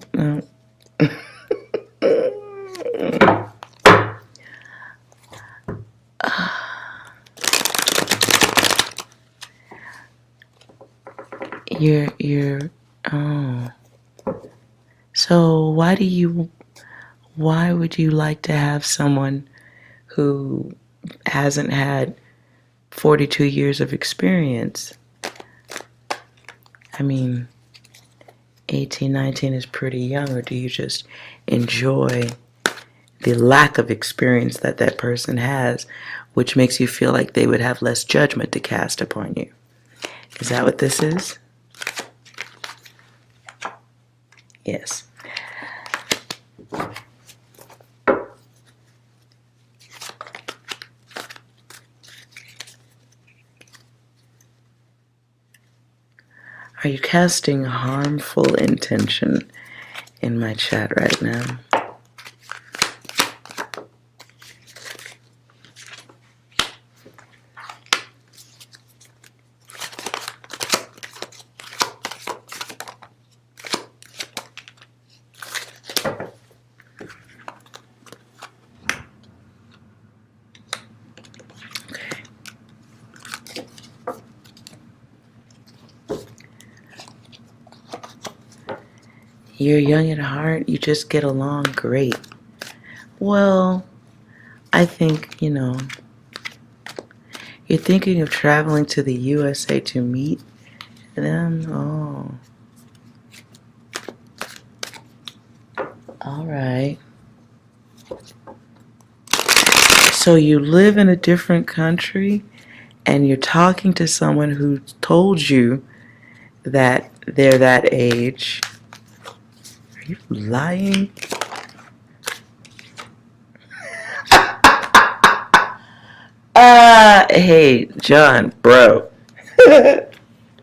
You're, oh. So why would you like to have someone who hasn't had 42 years of experience? I mean, 18, 19 is pretty young, or do you just enjoy the lack of experience that that person has, which makes you feel like they would have less judgment to cast upon you? Is that what this is? Yes. Are you casting harmful intention in my chat right now? You're young at heart, you just get along great. Well, I think, you're thinking of traveling to the USA to meet them? Oh. All right. So you live in a different country and you're talking to someone who told you that they're that age. Are you lying? Hey, John, bro.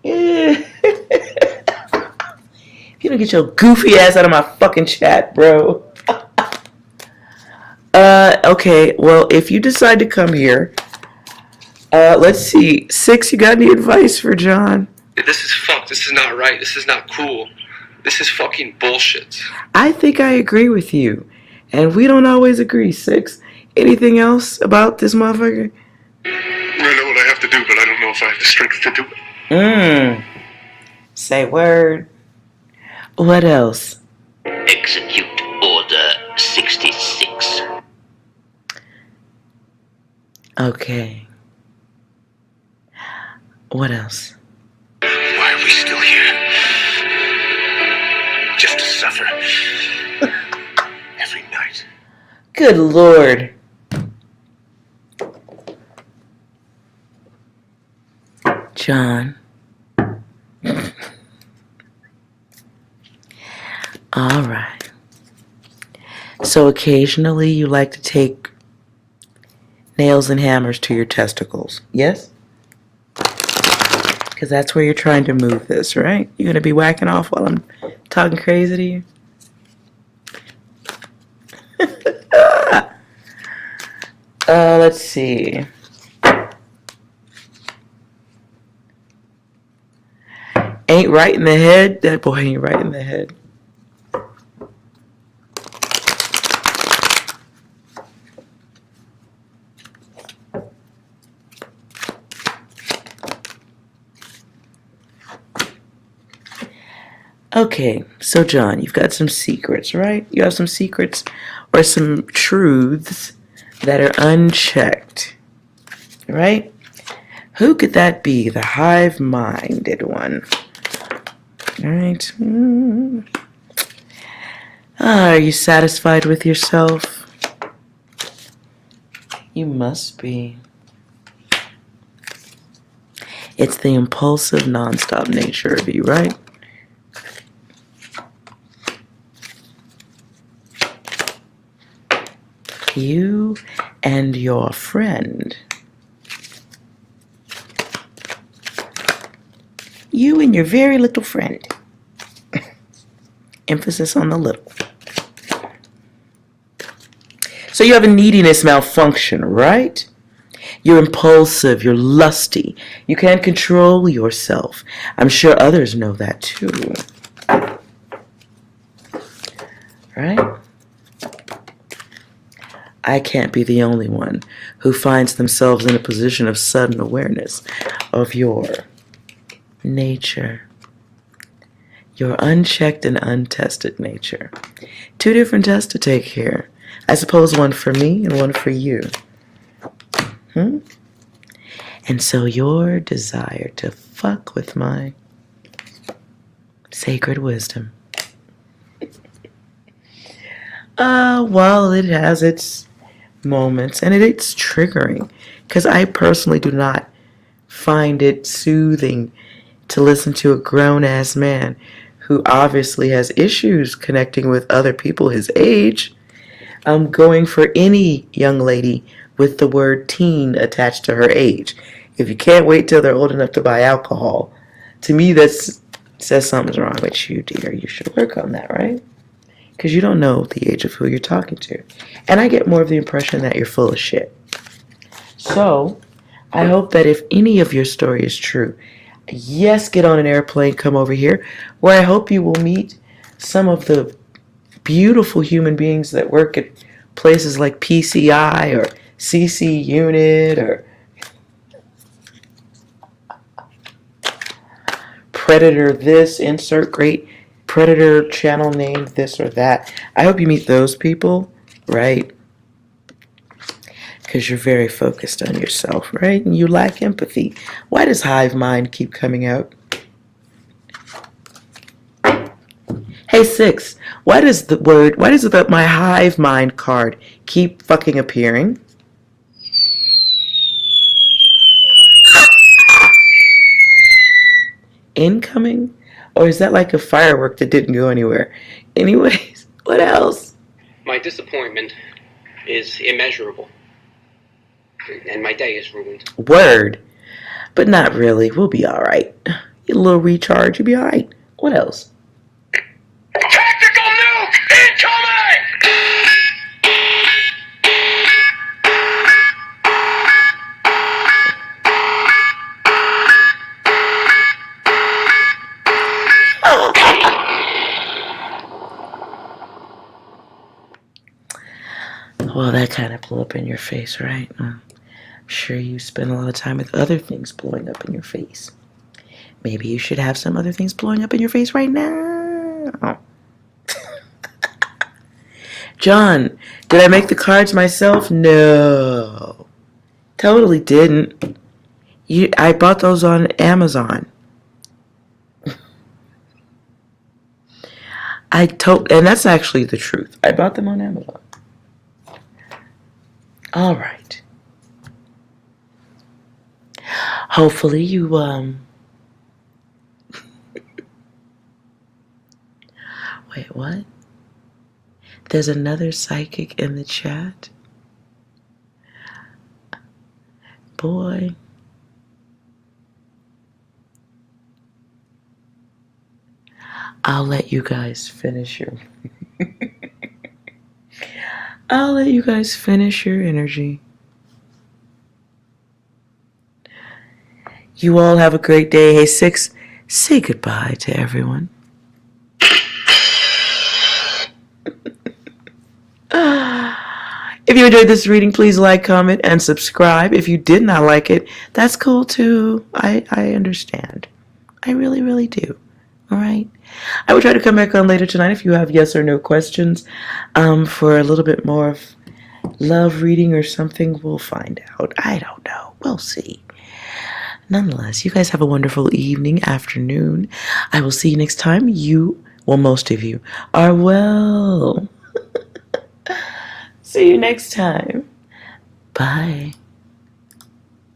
If you don't get your goofy ass out of my fucking chat, bro. Okay, well, if you decide to come here, let's see. 6, you got any advice for John? This is fucked. This is not right. This is not cool. This is fucking bullshit. I think I agree with you. And we don't always agree, 6. Anything else about this motherfucker? I know what I have to do, but I don't know if I have the strength to do it. Say word. What else? Execute Order 66. Okay. What else? Why are we still here? Just to suffer. Every night. Good Lord. John. All right. So occasionally you like to take nails and hammers to your testicles, yes? Because that's where you're trying to move this, right? You're going to be whacking off while I'm talking crazy to you? Let's see. Ain't right in the head. That boy ain't right in the head. Okay, so John, you've got some secrets, right? You have some secrets or some truths that are unchecked, right? Who could that be? The hive-minded one. All right. Are you satisfied with yourself? You must be. It's the impulsive, nonstop nature of you, right? You and your friend. You and your very little friend. Emphasis on the little. So you have a neediness malfunction, right? You're impulsive, you're lusty. You can't control yourself. I'm sure others know that too. Right? I can't be the only one who finds themselves in a position of sudden awareness of your nature. Your unchecked and untested nature. 2 different tests to take here. I suppose one for me and one for you. And so your desire to fuck with my sacred wisdom. Well, it has its moments, and it's triggering, because I personally do not find it soothing to listen to a grown-ass man who obviously has issues connecting with other people his age, going for any young lady with the word teen attached to her age. If you can't wait till they're old enough to buy alcohol, to me that says something's wrong with you, dear. You should work on that, right? Because you don't know the age of who you're talking to. And I get more of the impression that you're full of shit. So, I hope that if any of your story is true, yes, get on an airplane, come over here, where I hope you will meet some of the beautiful human beings that work at places like PCI or CC Unit or Predator this, insert great Predator channel name this or that. I hope you meet those people, right? Because you're very focused on yourself, right? And you lack empathy. Why does hive mind keep coming out? Hey, 6, why does my hive mind card keep fucking appearing? Incoming? Or is that like a firework that didn't go anywhere? Anyways, what else? My disappointment is immeasurable. And my day is ruined. Word. But not really. We'll be alright. Get a little recharge. You'll be alright. What else? Tactical nuke incoming! Well, that kind of blew up in your face, right? I'm sure you spend a lot of time with other things blowing up in your face. Maybe you should have some other things blowing up in your face right now. John, did I make the cards myself? No. Totally didn't. I bought those on Amazon. And that's actually the truth. I bought them on Amazon. All right. Hopefully you, wait, what? There's another psychic in the chat? Boy. I'll let you guys finish your... I'll let you guys finish your energy. You all have a great day. Hey, 6, say goodbye to everyone. If you enjoyed this reading, please like, comment, and subscribe. If you did not like it, that's cool too. I understand. I really, really do. All right. I will try to come back on later tonight if you have yes or no questions for a little bit more of love reading or something. We'll find out. I don't know. We'll see. Nonetheless, you guys have a wonderful evening, afternoon. I will see you next time. Most of you are well. See you next time. Bye.